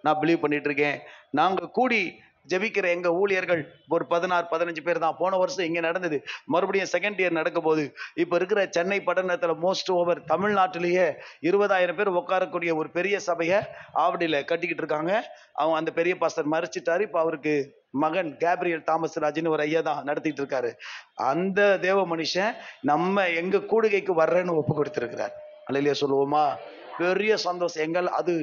நான் பிலீவ் பண்ணிட்டு இருக்கேன். நாங்க கூடி ஜெபிக்கிற எங்க ஊழியர்கள் ஒரு 16-15 பேர் தான். போன வருஷம் இங்க நடந்தது, மறுபடியும் செகண்ட் இயர் நடக்க போகுது. இப்ப இருக்கிற சென்னை பட்டணத்துல மோஸ்ட் ஓவர் தமிழ்நாட்டிலேயே 20,000 பேர் உட்காரக்கூடிய ஒரு பெரிய சபையை ஆவடியில கட்டிக்கிட்டு இருக்காங்க. அவங்க அந்த பெரிய பாஸ்டர் மறைச்சிட்டாரு. இப்ப அவருக்கு மகன் கேப்ரியல் தாமஸ் ராஜின்னு ஒரு ஐயா தான் நடத்திட்டு இருக்காரு. அந்த தேவ மனுஷன் நம்ம எங்க கூடுகைக்கு வர்றேன்னு ஒப்பு கொடுத்திருக்கிறார். அல்லேலூயா சொல்லுவோமா? பெரிய சந்தோஷம். எங்கள் அது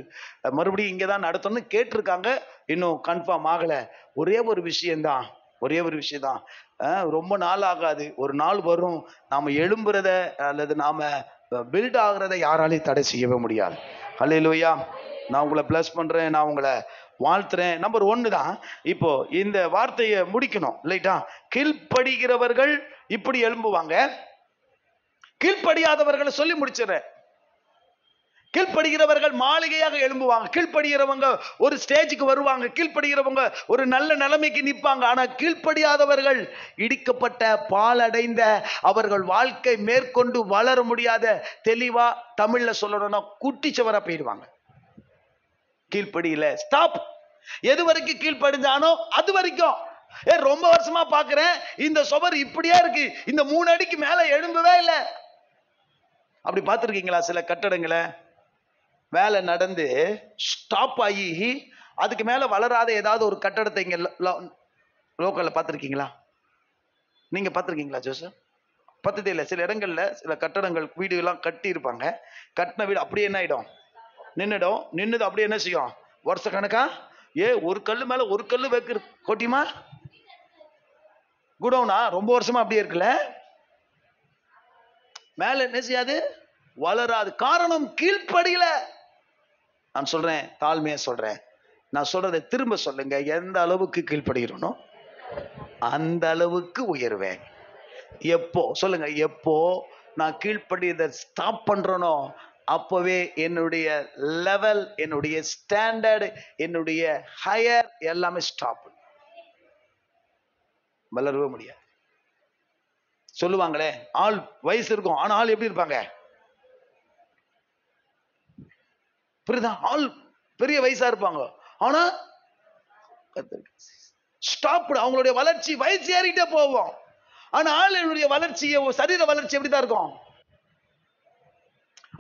மறுபடியும் இங்கதான் நடத்தணும்னு கேட்டிருக்காங்க, இன்னும் கன்ஃபார்ம் ஆகல. ஒரே ஒரு விஷயம் தான், ரொம்ப நாள் ஆகாது, ஒரு நாள் வரும். நாம எழும்புறத அல்லது நாம பில்ட் ஆகுறத யாராலையும் தடை செய்யவே முடியாது. அல்லேலூயா. நான் உங்களை பிளஸ் பண்றேன், நான் உங்களை வாழ்த்துறேன். நம்பர் 1 தான். இப்போ இந்த வார்த்தையை முடிக்கணும் இல்லைட்டா? கீழ்ப்படுகிறவர்கள் இப்படி எழும்புவாங்க, கீழ்ப்படியாதவர்களை சொல்லி முடிச்சிடறேன். கீழ்ப்படுகிறவர்கள் மாளிகையாக எழும்புவாங்க, கீழ்ப்படுகிறவங்க ஒரு ஸ்டேஜுக்கு வருவாங்க, கீழ்ப்படுகிறவங்க ஒரு நல்ல நிலைமைக்கு நிற்பாங்க. ஆனா கீழ்ப்படியாதவர்கள் இடிக்கப்பட்ட, பாலடைந்த, அவர்கள் வாழ்க்கை மேற்கொண்டு வளர முடியாத, தெளிவா தமிழ்ல சொல்லணும்னா குட்டிச்சவரா போயிடுவாங்க. கீழ்ப்படியில ஸ்டாப். எது வரைக்கும் கீழ்ப்படிஞ்சானோ அது வரைக்கும். ரொம்ப வருஷமா பாக்குறேன், இந்த சுவர் இப்படியே இருக்கு, இந்த 3 அடிக்கு மேல எழும்பவே இல்லை. அப்படி பார்த்திருக்கீங்களா? சில கட்டடங்களை வேலை நடந்து ஸ்டாப் ஆகி அதுக்கு மேல வளராத ஏதாவது ஒரு கட்டடத்தை இங்க லோக்கல்ல பார்த்திருக்கீங்களா? நீங்க பார்த்திருக்கீங்களா ஜோசப்? பார்த்ததே இல்லை. சில இடங்கள்ல சில கட்டடங்கள் வீடு எல்லாம் கட்டி இருப்பாங்க. கட்டின வீடு அப்படியே என்ன ஆயிடும், நின்னுடும். நின்னுது அப்படியே என்ன செய்யும், வருஷ கணக்கா ஒரு கல்லு மேல ஒரு கல்லு வைக்கிற கோட்டியுமா குடோனா ரொம்ப வருஷமா அப்படியே இருக்குல்ல, மேல என்ன செய்யாது, வளராது. காரணம் கீழ்ப்படியில. நான் சொல்றேன், தாழ்மையா சொல்றேன், நான் சொல்றதை திரும்ப சொல்லுங்க. எந்த அளவுக்கு கீழ்ப்படுகிறோனோ அந்த அளவுக்கு உயர்வேன். எப்போ சொல்லுங்க, எப்போ நான் கீழ்ப்படியதை ஸ்டாப் பண்றேனோ அப்பவே என்னுடைய லெவல், என்னுடைய ஸ்டாண்டர்ட், என்னுடைய ஹையர் எல்லாமே ஸ்டாப். வளரவே முடியாது. சொல்லுவாங்களே, ஆள் வயசு இருக்கும் ஆனா ஆள் எப்படி இருப்பாங்க, புரியுதா? ஆள் பெரிய வயசா இருப்பாங்க ஆனா ஸ்டாப். அவங்களுடைய வளர்ச்சி வயசு ஏறிட்டே போவோம். ஆனா ஆளுடைய வளர்ச்சியை, சரீர வளர்ச்சி எப்படிதான் இருக்கும்.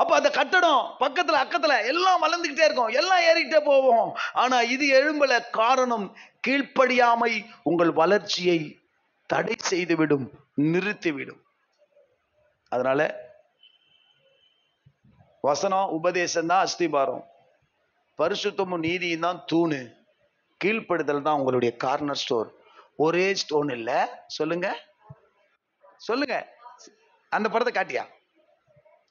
அப்ப அந்த கட்டடம் பக்கத்துல அக்கத்துல எல்லாம் வளர்ந்துகிட்டே இருக்கும், எல்லாம் ஏறிட்டே போவோம். ஆனா இது எழும்பல. காரணம் கீழ்ப்படியாமை உங்கள் வளர்ச்சியை தடை செய்துவிடும், நிறுத்திவிடும். அதனால வசனம் உபதேசம் தான் அஸ்திபாரம், பரிசுத்தமும் நீதியும் தான் தூணு, கீழ்ப்படுதல் தான் உங்களுடைய கார்னர் ஸ்டோர். ஒரே ஸ்டோன் இல்ல. சொல்லுங்க சொல்லுங்க, அந்த படத்தை காட்டியா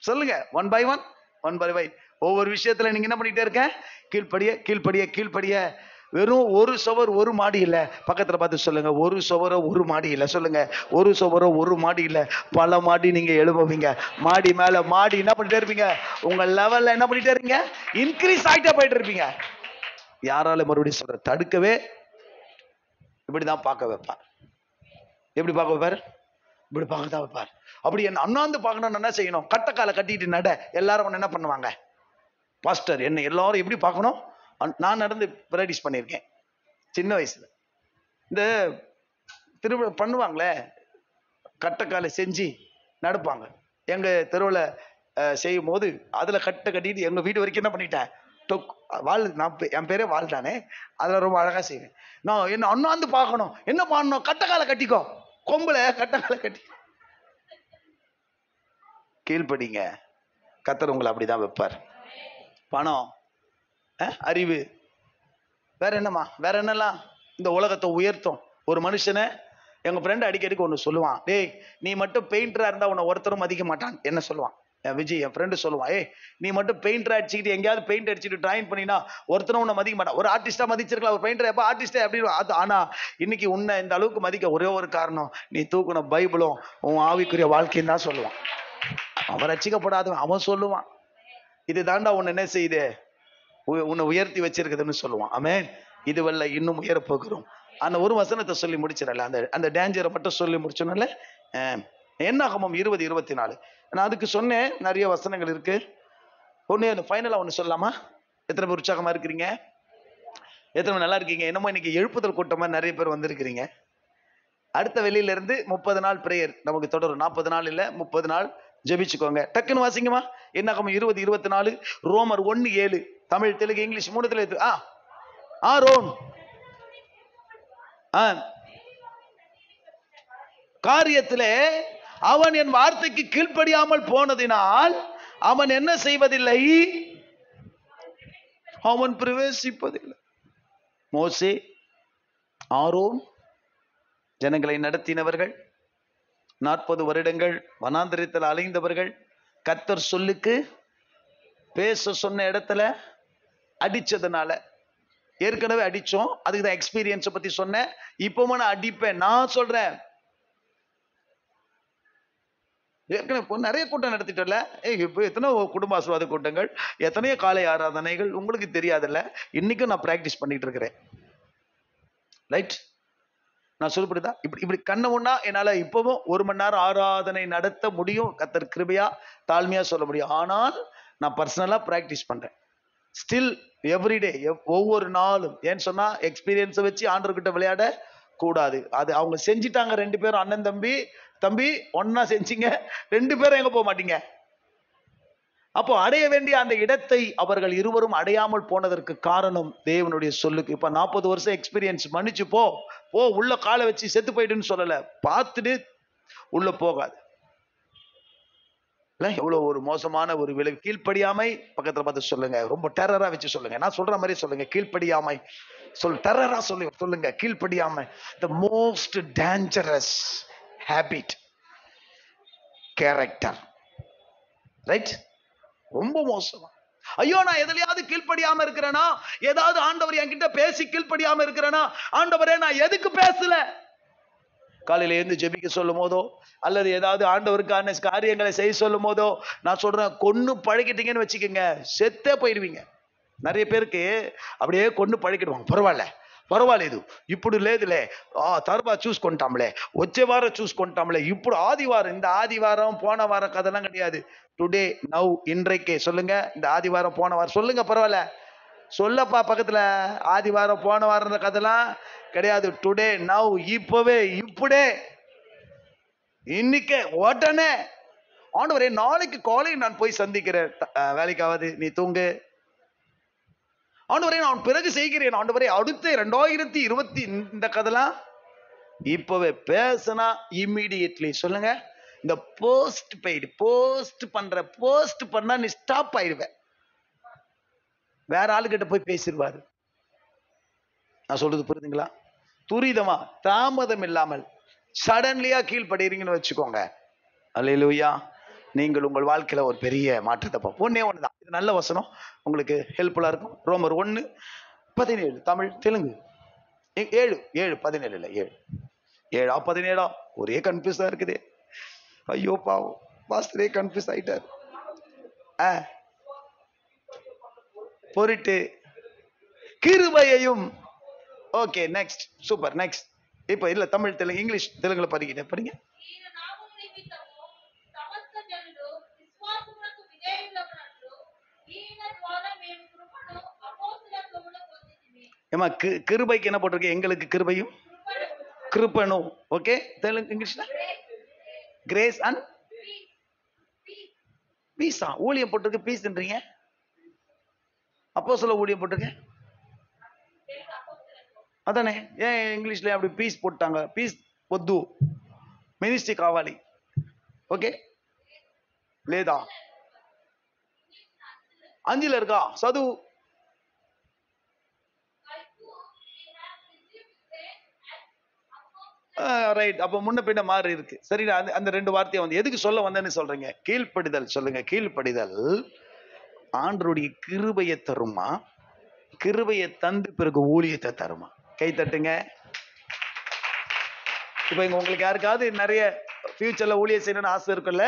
சொல்லுங்க. One by one, one by one. ஒவ்வொரு விஷயத்துல நீங்க என்ன பண்ணிட்டே இருக்க, கீழ்ப்படிய கீழ்ப்படிய கீழ்ப்படிய. வெறும் ஒரு சுவர் ஒரு மாடி இல்ல. பக்கத்துல பார்த்து சொல்லுங்க, ஒரு சுவரோ ஒரு மாடி இல்ல. சொல்லுங்க, ஒரு சுவரோ ஒரு மாடி இல்ல, பல மாடி நீங்க எழுப்புவீங்க. மாடி மேல மாடி என்ன பண்ணிட்டே இருப்பீங்க, உங்க லெவல்ல என்ன பண்ணிட்டே இருப்பீங்க, இன்க்ரீஸ் ஆகிட்டே போயிட்டு இருப்பீங்க. யாரால மறுபடியும் சொல்ற, தடுக்கவே இப்படிதான் பார்க்க வைப்பார். எப்படி பார்க்க வைப்பார், இப்படி பார்க்க தான் வைப்பார். அப்படி என்ன அண்ணாந்து பார்க்கணும்னு என்ன செய்யணும், கட்டக்கால கட்டிட்டு நட. எல்லாரும் என்ன பண்ணுவாங்க, பாஸ்டர் என்ன எல்லாரும் எப்படி பார்க்கணும். நான் நடந்து ப்ராக்டிஸ் பண்ணியிருக்கேன் சின்ன வயசுல. இந்த திருவிழா பண்ணுவாங்களே, கட்டக்காலை செஞ்சு நடப்பாங்க. எங்க தெருவில் செய்யும் போது அதுல கட்டிட்டு எங்க வீடு வரைக்கும் என்ன பண்ணிட்டேன், நான் என் பேரே வாழ்தானே, அதுல ரொம்ப அழகா செய்வேன். நான் என்ன அண்ணாந்து பார்க்கணும், என்ன பண்ணணும், கட்டக்காலை கட்டிக்கோ, கொம்புல கட்டக்காலை கட்டி கீழ்ப்படிங்க. கர்த்தர் உங்களை அப்படிதான் வைப்பார். பணம், அறிவு, வேற என்னமா, வேற என்னெல்லாம் இந்த உலகத்தை உயர்த்தும் ஒரு மனுஷனை. எங்க ஃப்ரெண்ட் அடிக்கடிக்கு ஒன்று சொல்லுவான், டேய் நீ மட்டும் பெயிண்டரா இருந்தா உன்னை ஒருத்தரும் மதிக்க மாட்டான். என்ன சொல்லுவான் விஜய், என் ஃப்ரெண்டு சொல்லுவான், நீ மட்டும் பெயிண்டர் அடிச்சுக்கிட்டு எங்கேயாவது பெயிண்ட் அடிச்சுட்டு டிராயிங் பண்ணினா ஒருத்தரும் உன்னை மதிக்க மாட்டான். ஒரு ஆர்டிஸ்டா மதிச்சிருக்கலாம், ஒரு பெயிண்டர் எப்ப ஆர்டிஸ்டே அப்படின்னு. ஆனா இன்னைக்கு உன்னை இந்த அளவுக்கு மதிக்க ஒரே ஒரு காரணம், நீ தூக்குன பைபிளும் உன் ஆவிக்குரிய வாழ்க்கையும் தான் சொல்லுவான். அவன் ரசிக்கப்படாதவன் அவன் சொல்லுவான், இது தாண்டா உன்னை என்ன செய்யுது, உன்னை உயர்த்தி வச்சிருக்குதுன்னு சொல்லுவான். ஆமென். இதுவல்ல இன்னும் உயர போகிறோம். அந்த ஒரு வசனத்தை சொல்லி முடிச்சிடல, அந்த அந்த டேஞ்சரை மட்டும் சொல்லி முடிச்சோம்ல. என்னாகமம் 20:24. நான் அதுக்கு சொன்னேன், நிறைய வசனங்கள் இருக்கு. ஒண்ணு ஃபைனலா ஒண்ணு சொல்லலாமா? எத்தனை பேர் உற்சாகமா இருக்கிறீங்க, எத்தனை பேர் நல்லா இருக்கீங்க? என்னமோ இன்னைக்கு எழுப்புதல் கூட்டமா நிறைய பேர் வந்திருக்கிறீங்க. அடுத்த வெளியில இருந்து 30 நாள் பிரேயர் நமக்கு தொடரும். 40 நாள் இல்ல, 30 நாள் ஜெபிச்சுக்கோங்க. டக்குன்னு வாசிங்கம்மா. என்னாகமம் 20:24, ரோமர் 1:7. தமிழ், தெலுங்கு, இங்கிலீஷ் மூணுத்துல இருக்கு. ஆரோன் காரியத்திலே அவன் என் வார்த்தைக்கு கீழ்ப்படியாமல் போனதினால் அவன் என்ன செய்வதில்லை, அவன் பிரவேசிப்பதில்லை. மோசே, ஆரோன் ஜனங்களை நடத்தினவர்கள், 40 வருடங்கள் வனாந்தரத்தில் அலைந்தவர்கள், கர்த்தர் சொல்லுக்கு பேச சொன்ன இடத்துல அடிச்சதுனால, ஏற்கனவே அடிச்சோம், அதுக்கு தான் எக்ஸ்பீரியன்ஸை பத்தி சொன்னேன். இப்பவும் நான் அடிப்பேன். நான் சொல்றேன், ஏற்கனவே நிறைய கூட்டம் நடத்திட்டல, இப்போ எத்தனை குடும்ப ஆசீர்வாத கூட்டங்கள், எத்தனையோ காலை ஆராதனைகள் உங்களுக்கு தெரியாதுல்ல. இன்னைக்கும் நான் பிராக்டிஸ் பண்ணிட்டு இருக்கிறேன். ரைட், நான் சொல்லப்படுதா? இப்படி கண்ண முன்னா என்னால இப்பவும் 1 மணி நேரம் ஆராதனை நடத்த முடியும், கர்த்தர் கிருபையா தாழ்மையா சொல்ல முடியும். ஆனால் நான் பர்சனலா பிராக்டிஸ் பண்றேன். ஸ்டில் எவ்ரிடே, ஒவ்வொரு நாளும். ஏன்னு சொன்னா எக்ஸ்பீரியன்ஸை வச்சு ஆண்டவர்கிட்ட விளையாட கூடாது. அது அவங்க செஞ்சிட்டாங்க, 2 பேரும் அண்ணன் தம்பி ஒன்னா செஞ்சீங்க, 2 பேரும் எங்க போக மாட்டீங்க. அப்போ அடைய வேண்டிய அந்த இடத்தை அவர்கள் இருவரும் அடையாமல் போனதற்கு காரணம் தேவனுடைய சொல்லுக்கு. இப்ப 40 வருஷம் எக்ஸ்பீரியன்ஸ், மன்னிச்சு போ போ, உள்ள காலை வச்சு செத்து போயிடுன்னு சொல்லல, பார்த்துட்டு உள்ள போகாது. எவ்வளவு ஒரு மோசமான ஒரு விளைவு. கீழ்ப்படியாமை பக்கத்துல பார்த்து சொல்லுங்க, ரொம்ப டெரரா வச்சு சொல்லுங்க. நான் சொல்ற மாதிரி சொல்லுங்க, கீழ்ப்படியாமை டெரரா சொல்லுங்க. கீழ்ப்படியாமை the most dangerous habit, character. Right? ரொம்ப மோசமா. ஐயோ, நான் எதுலயாவது கீழ்ப்படியாம இருக்கிறேனா, ஏதாவது ஆண்டவர் என்கிட்ட பேசி கீழ்ப்படியாம இருக்கிறேனா, ஆண்டவரே நான் எதுக்கு பேசல? காலையில இருந்து ஜெபிக்க சொல்லும் போதோ, அல்லது ஏதாவது ஆண்டவருக்கான காரியங்களை செய்ய சொல்லும் போதோ, நான் சொல்றேன், கொன்னு பழகிட்டீங்கன்னு வச்சுக்கோங்க, செத்தே போயிடுவீங்க. நிறைய பேருக்கு அப்படியே கொண்டு பழகிடுவாங்க. పర్వాలేదు ఇప్పుడు లేదులే, తర్వాత చూసుకుంటాంలే, వచ్చే వారం చూసుకుంటాంలే, ఇప్పుడు ఆదివారం, இந்த ஆதிவாரம் போன வாரம் கதெல்லாம் கிடையாது. டுடே நவ், இன்றைக்கே சொல்லுங்க. இந்த ஆதிவாரம் போன வாரம் சொல்லுங்க, பரவாயில்ல சொல்லப்பா பக்கத்துல. ஆதிவாரம் போன வாரம் கதெல்லாம் கிடையாது. டுடே நவ், இப்பவே, இப்படே, இன்னைக்கே, உடனே. ஆண்டவரே நாளைக்கு காலை நான் போய் சந்திக்கிறேன், வேலைக்காவது நீ தூங்கு. ஆண்டவரே நான் பிறகு செய்கிறேன். ஆண்டவரே அடுத்த 2020 இந்த கதெல்லாம் இப்பவே பேசினா இம்மீடியட்லி சொல்லுங்க. இந்த போஸ்ட் பெய்டு, போஸ்ட் பண்ணா நீ ஸ்டாப் ஆயிடுவ. வேற ஆளுகிட்ட போய் பேசிடுவாரு. நான் சொல்றது புரியுதுங்களா? துரிதமா, தாமதம் இல்லாமல் சடன்லியா கீழ்படுறீங்கன்னு வச்சுக்கோங்க. அல்லேலூயா. நீங்கள் உங்கள் வாழ்க்கையில ஒரு பெரிய மாற்றத்தை பார்ப்போம். ஒன்னே ஒண்ணுதான், இது நல்ல வசனம், உங்களுக்கு ஹெல்ப்ஃபுல்லா இருக்கும். ரோமர் 1:17, தமிழ் தெலுங்கு 7:17 இல்ல 7:17 ஒரே கன்ஃபியூஸா இருக்குது. ஐயோ பாவம், பாஸ்டரே கன்ஃபியூஸ் ஆயிட்டார். பொருட்டு கிருபையையும். Okay, next, super, next. இப்ப இல்ல தமிழ் தெலுங்கு இங்கிலீஷ் தெலுங்குல படிங்க. கிருபைக்கு என்ன போட்டிருக்கு? எங்களுக்கு கிருபையும் கிருபனும். ஓகே, தெலுங்கு இங்கிலீஷ்ல கிரேஸ் அண்ட் பீஸா. ஊழியம் போட்டிருக்கு, பீஸ்ன்றீங்க. அப்போஸ்தல ஊழியம் போட்டிருக்கு, అదనే. ఏం ఇంగ్లీష్లో అప్పుడు పీస్ పోట్టాంగ. పీస్ వద్దు, మినిస్ట్రీ కావాలి. ఓకే లేదా? அஞ்சில் இருக்கா? சதுவு. ரைட். அப்ப முன்ன பின்ன மாறி இருக்கு. சரி, அந்த ரெண்டு வார்த்தையை வந்து எதுக்கு சொல்ல வந்தேன்னு சொல்றீங்க? கீழ்ப்படிதல் சொல்லுங்க. கீழ்ப்படிதல் ஆண்டருடைய கிருபையை தருமா, கிருபையை தந்து பிறகு ஊழியத்தை தருமா? கை தட்டுங்க. இப்ப இங்க உங்களுக்கு யாருக்காவது நிறைய ஃபியூச்சர்ல ஊழியம் செய்யணும்னு ஆசை இருக்குல்ல,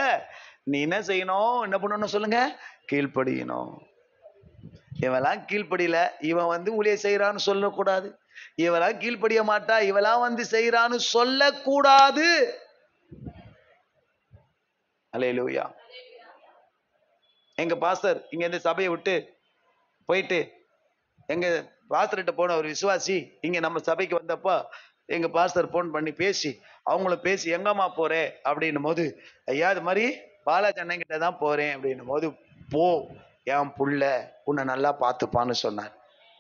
நீ என்ன செய்யணும், என்ன பண்ணணும் சொல்லுங்க? கீழ்ப்படியணும். இவெல்லாம் கீழ்ப்படியில, இவன் வந்து ஊழியம் செய்யறான்னு சொல்லக்கூடாது. இவெல்லாம் கீழ்ப்படிய மாட்டா, இவெல்லாம் வந்து செய்யறான்னு சொல்லக்கூடாது. அல்லேலூயா. எங்க பாஸ்டர் இங்க இந்த சபையை விட்டு போயிட்டு எங்க பாஸ்டர்கிட்ட போன ஒரு விசுவாசி இங்க நம்ம சபைக்கு வந்தப்ப எங்க பாஸ்டர் போன் பண்ணி பேசி, அவங்கள பேசி எங்கம்மா போறேன் அப்படின்னும் போது, ஐயா இது மாதிரி பாலாஜி அண்ணன் கிட்ட தான் போறேன் அப்படின்னும் போது, போ என் புள்ள உன்னை நல்லா பார்த்துப்பான்னு சொன்னார்.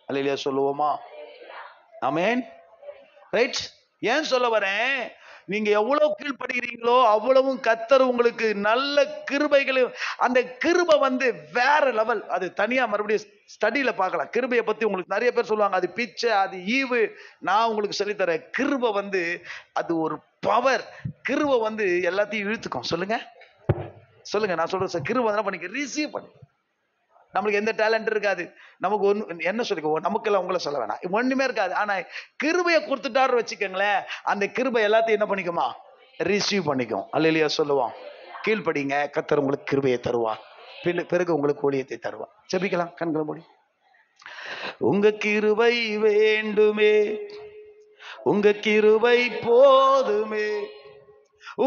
அல்லேலூயா சொல்லுவோமா? ஆமென். ரைட். ஏன் சொல்ல வரேன், நீங்க எவ்வளவு கீழ்ப்படுகிறீங்களோ அவ்வளவும் கர்த்தர் உங்களுக்கு நல்ல கிருபைகளை, அந்த கிருபை வந்து வேற லெவல். அது தனியா மறுபடியும் ஸ்டடியில பார்க்கலாம். கிருபையை பத்தி உங்களுக்கு நிறைய பேர் சொல்லுவாங்க, அது பிச்சை, அது ஈவு. நான் உங்களுக்கு சொல்லித்தரேன், கிருபை வந்து அது ஒரு பவர். கிருபை வந்து எல்லாத்தையும் இழுத்துக்கும். சொல்லுங்க சொல்லுங்க. நான் சொல்றேன், கிருபை என்ன பண்ணி ரிசீவ் பண்ணி. நம்மளுக்கு எந்த டேலண்ட் இருக்காது, நமக்கு ஒண்ணு என்ன சொல்லிக்கோ, நமக்கெல்லாம் உங்களை சொல்ல வேணாம், ஒண்ணுமே இருக்காது. ஆனா கிருபையை கொடுத்துட்டாரு வச்சுக்கோங்களேன், அந்த கிருபை எல்லாத்தையும் என்ன பண்ணிக்குமா? ரிசீவ் பண்ணிக்கும். அல்லேலூயா சொல்லுவோம். கீழ்ப்படிங்க, கர்த்தர் உங்களுக்கு கிருபையை தருவா, பிறகு உங்களுக்கு ஊழியத்தை தருவா. ஜெபிக்கலாம், கண்களை மூடி. உங்க கிருபை வேண்டுமே, உங்க கிருபை போதுமே,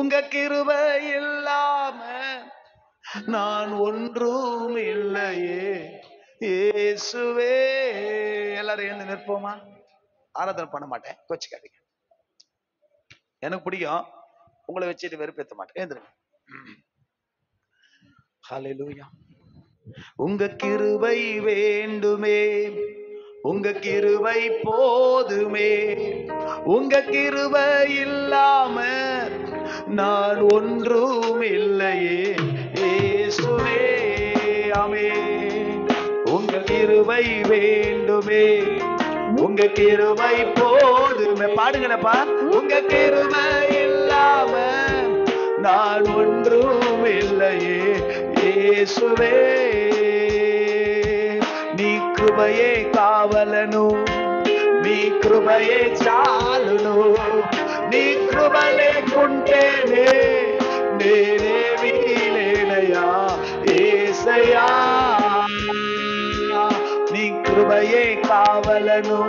உங்க கிருபை இல்லாம நான் ஒன்றும் இல்லையே இயேசுவே. எல்லாரும் எழுந்து நிற்போமா? ஆராதனை பண்ண மாட்டேன், கோச்சிக்காதீங்க. எனக்கு பிடிக்கும், உங்களை வச்சுட்டு வெறுப்பேற்ற மாட்டேன். எழுந்துருங்க. ஹல்லேலூயா. உங்க கிருபை வேண்டுமே, உங்க கிருபை போதுமே, உங்க கிருபை இல்லாம நான் ஒன்றும் இல்லையே இயேசுவே. ஆமென். உங்க கிருபை வேண்டுமே, உங்க கிருபை போதுமே. பாடுங்கப்பா. உங்க கிருபை இல்லாம நான் ஒன்றும் இல்லையே இயேசுவே. నీ కృపయే కావలను, నీ కృపయే చాలును, నీ కృప లేకుంటేనే నేనేమీ లేనయ్యా యేసయ్యా. నీ కృపయే కావలను,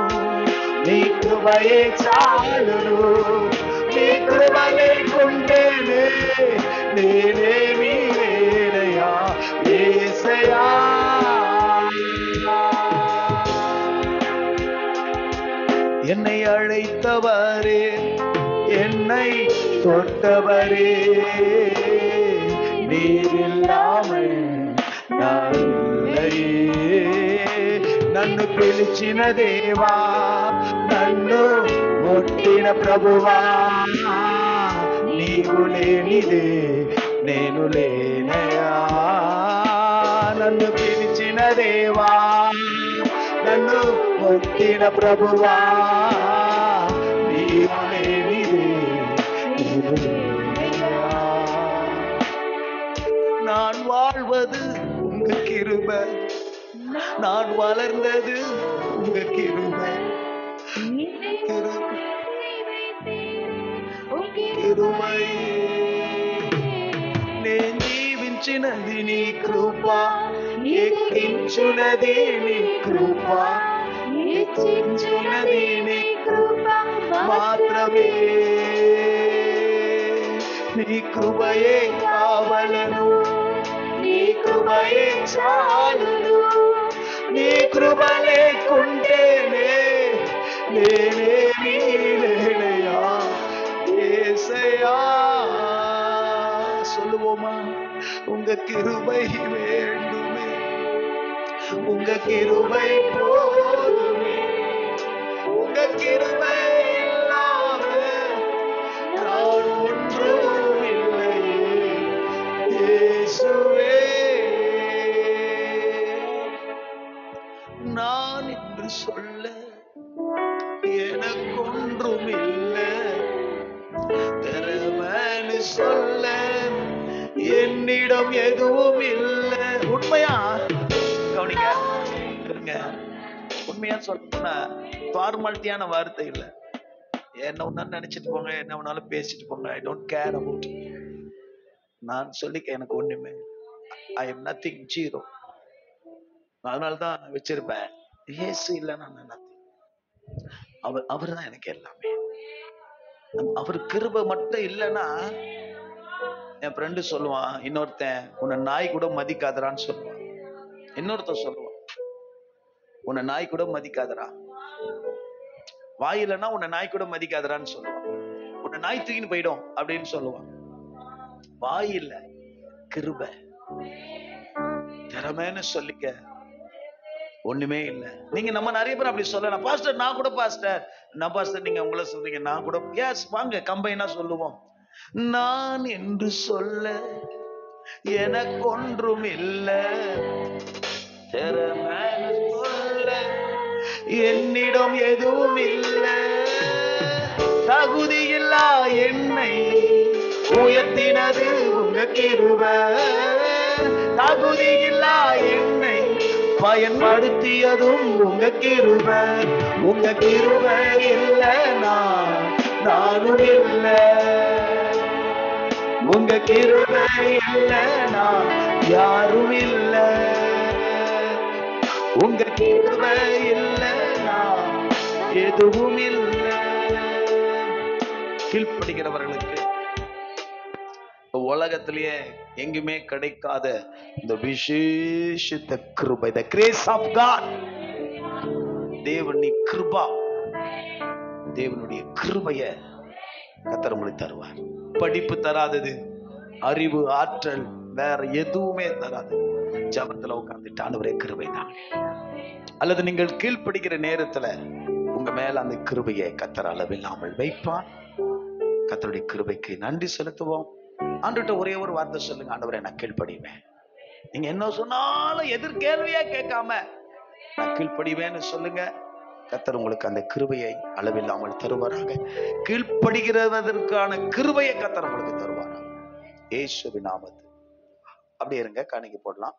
నీ కృపయే చాలును, నీ కృప లేకుంటేనే నేనేమీ లేనయ్యా యేసయ్యా. என்னை அழைத்தவரே, என்னை தொட்டவரே, நீர் இல்லாமல் நான் இல்லையே. నన్ను పిలిచిన దేవా, నన్ను ముట్టిన ప్రభువా, నీవు లేనిదే నేను లేనయా. నన్ను పిలిచిన దేవా, నన్ను ముట్టిన ప్రభువా, నీవు లేనిదే నేను లేనయా. நான் வாழ்வது உங்க கிருபை, நான் வளர்ந்தது உங்க கிருபை. கிருபை నేను జీవించినది నీ కృప, ఎక్కించునది నీ కృప, ఎక్కించునది నీ కృప మాత్రమే. నీ కృపయే కావలను, నీ కృపయే చాలును, నీ కృప లేకుంటేనే నేనేమీ లేనయ్యా యేసయ్యా. சொல்லுவோமா? உங்க கிருபை வேண்டுமே, உங்க கிருபை போதுமே, உங்க கிருபை இல்லாம நான் ஒன்றும் இல்லையே இயேசுவே. நான் என்று சொல்ல எனக்கு ஒன்றும் இல்லை, திறமைன்னு சொல்ல என்னிடம் எதுவும் இல்லை. உண்மையா கவனிங்க, உண்மையா சொல்றேன்னா ஃபார்மாலிட்டியான வார்த்தை இல்லை. என்ன ஒண்ணு நினைச்சிட்டு போங்க, என்ன ஒன்னாலும் பேசிட்டு போங்க, ஐ டோன்ட் கேர் அபவுட். நான் சொல்லிக்க எனக்கு ஒண்ணுமே, ஐ எம் நத்திங், ஜீரோ. அதனாலதான் வச்சிருப்பேன், இயேசு இல்லைன்னா நத்திங். அவர் தான் எனக்கு எல்லாமே. அவர் கிருபை மட்டும் இல்லைன்னா, என் ஃப்ரெண்டு சொல்லுவான், இன்னொருத்தன் உன்னை நாய் கூட மதிக்காதரான்னு சொல்லுவான். இன்னொருத்தன் சொல்லுவான், உன்னை நாய் கூட மதிக்காதரா, வாயிலன்னா உன்னை நாய் கூட மதிக்காதரான்னு சொல்லுவான். உன்னை நாய் தூக்கின்னு போயிடும் அப்படின்னு சொல்லுவான். வாய் இல்ல, கிருபை. திறமைன்னு சொல்லிக்க ஒண்ணுமே இல்லை. நீங்க நம்ம நிறைய பேர் அப்படி சொல்லலாம், பாஸ்டர் நான் கூட பாஸ்டர், நான் பாஸ்டர், நீங்க உங்களை சொல்றீங்க, நான் கூட எஸ் வாங்க கம்பைனா சொல்லுவோம். நான் என்று சொல்ல எனக்கு ஒன்றும் இல்லை, திறமைன்னு சொல்ல என்னிடம் எதுவும் இல்லை. தகுதியில்லா என்னை உயர்த்தினது உங்க கிருபை, தகுதியில்லா என்னை பயன்படுத்தியதும் உங்க கிருபை. உங்க கிருபை இல்லைனா நானும் இல்லை, உங்க கிருபை இல்லைனா யாரும் இல்லை, உங்க கிருபை இல்லைனா எதுவும் இல்லை. கீழ்ப்படுகிறவர்களுக்கு உலகத்திலேயே எங்குமே கிடைக்காத இந்த விசேஷித்த கிருபை, the grace of God. தேவனுடைய கிருபா, தேவனுடைய கிருபைய கர்த்தர் உங்களுக்கு தருவார். படிப்பு தராதது, அறிவு ஆற்றல் வேற எதுவுமே தராது. ஜபத்துல உட்கார்ந்துட்டு ஆண்டவரே கிருபை தான், அல்லது நீங்கள் கீழ்ப்படுகிற நேரத்துல உங்க மேல அந்த கிருபையை கர்த்தர் அளவில்லாமல் வைப்பான். கர்த்தருடைய கிருபைக்கு நன்றி செலுத்துவோம். ஆண்டவர்கிட்ட ஒரே ஒரு வார்த்தை சொல்லுங்க, ஆண்டவரே நான் கீழ்ப்படிவேன். நீங்க என்ன சொன்னாலும் எதிர்கேள்வியா கேட்காம நான் கீழ்ப்படிவேன்னு சொல்லுங்க. கர்த்தர் உங்களுக்கு அந்த கிருபையை அளவில்லாமல் தருவாராக. கீழ்ப்படுகிறதற்கான கிருபையை கர்த்தர் உங்களுக்கு தருவாராக. இயேசுவின் நாமத்தில். அப்படி இருங்க, காணிக்கை போடலாம்.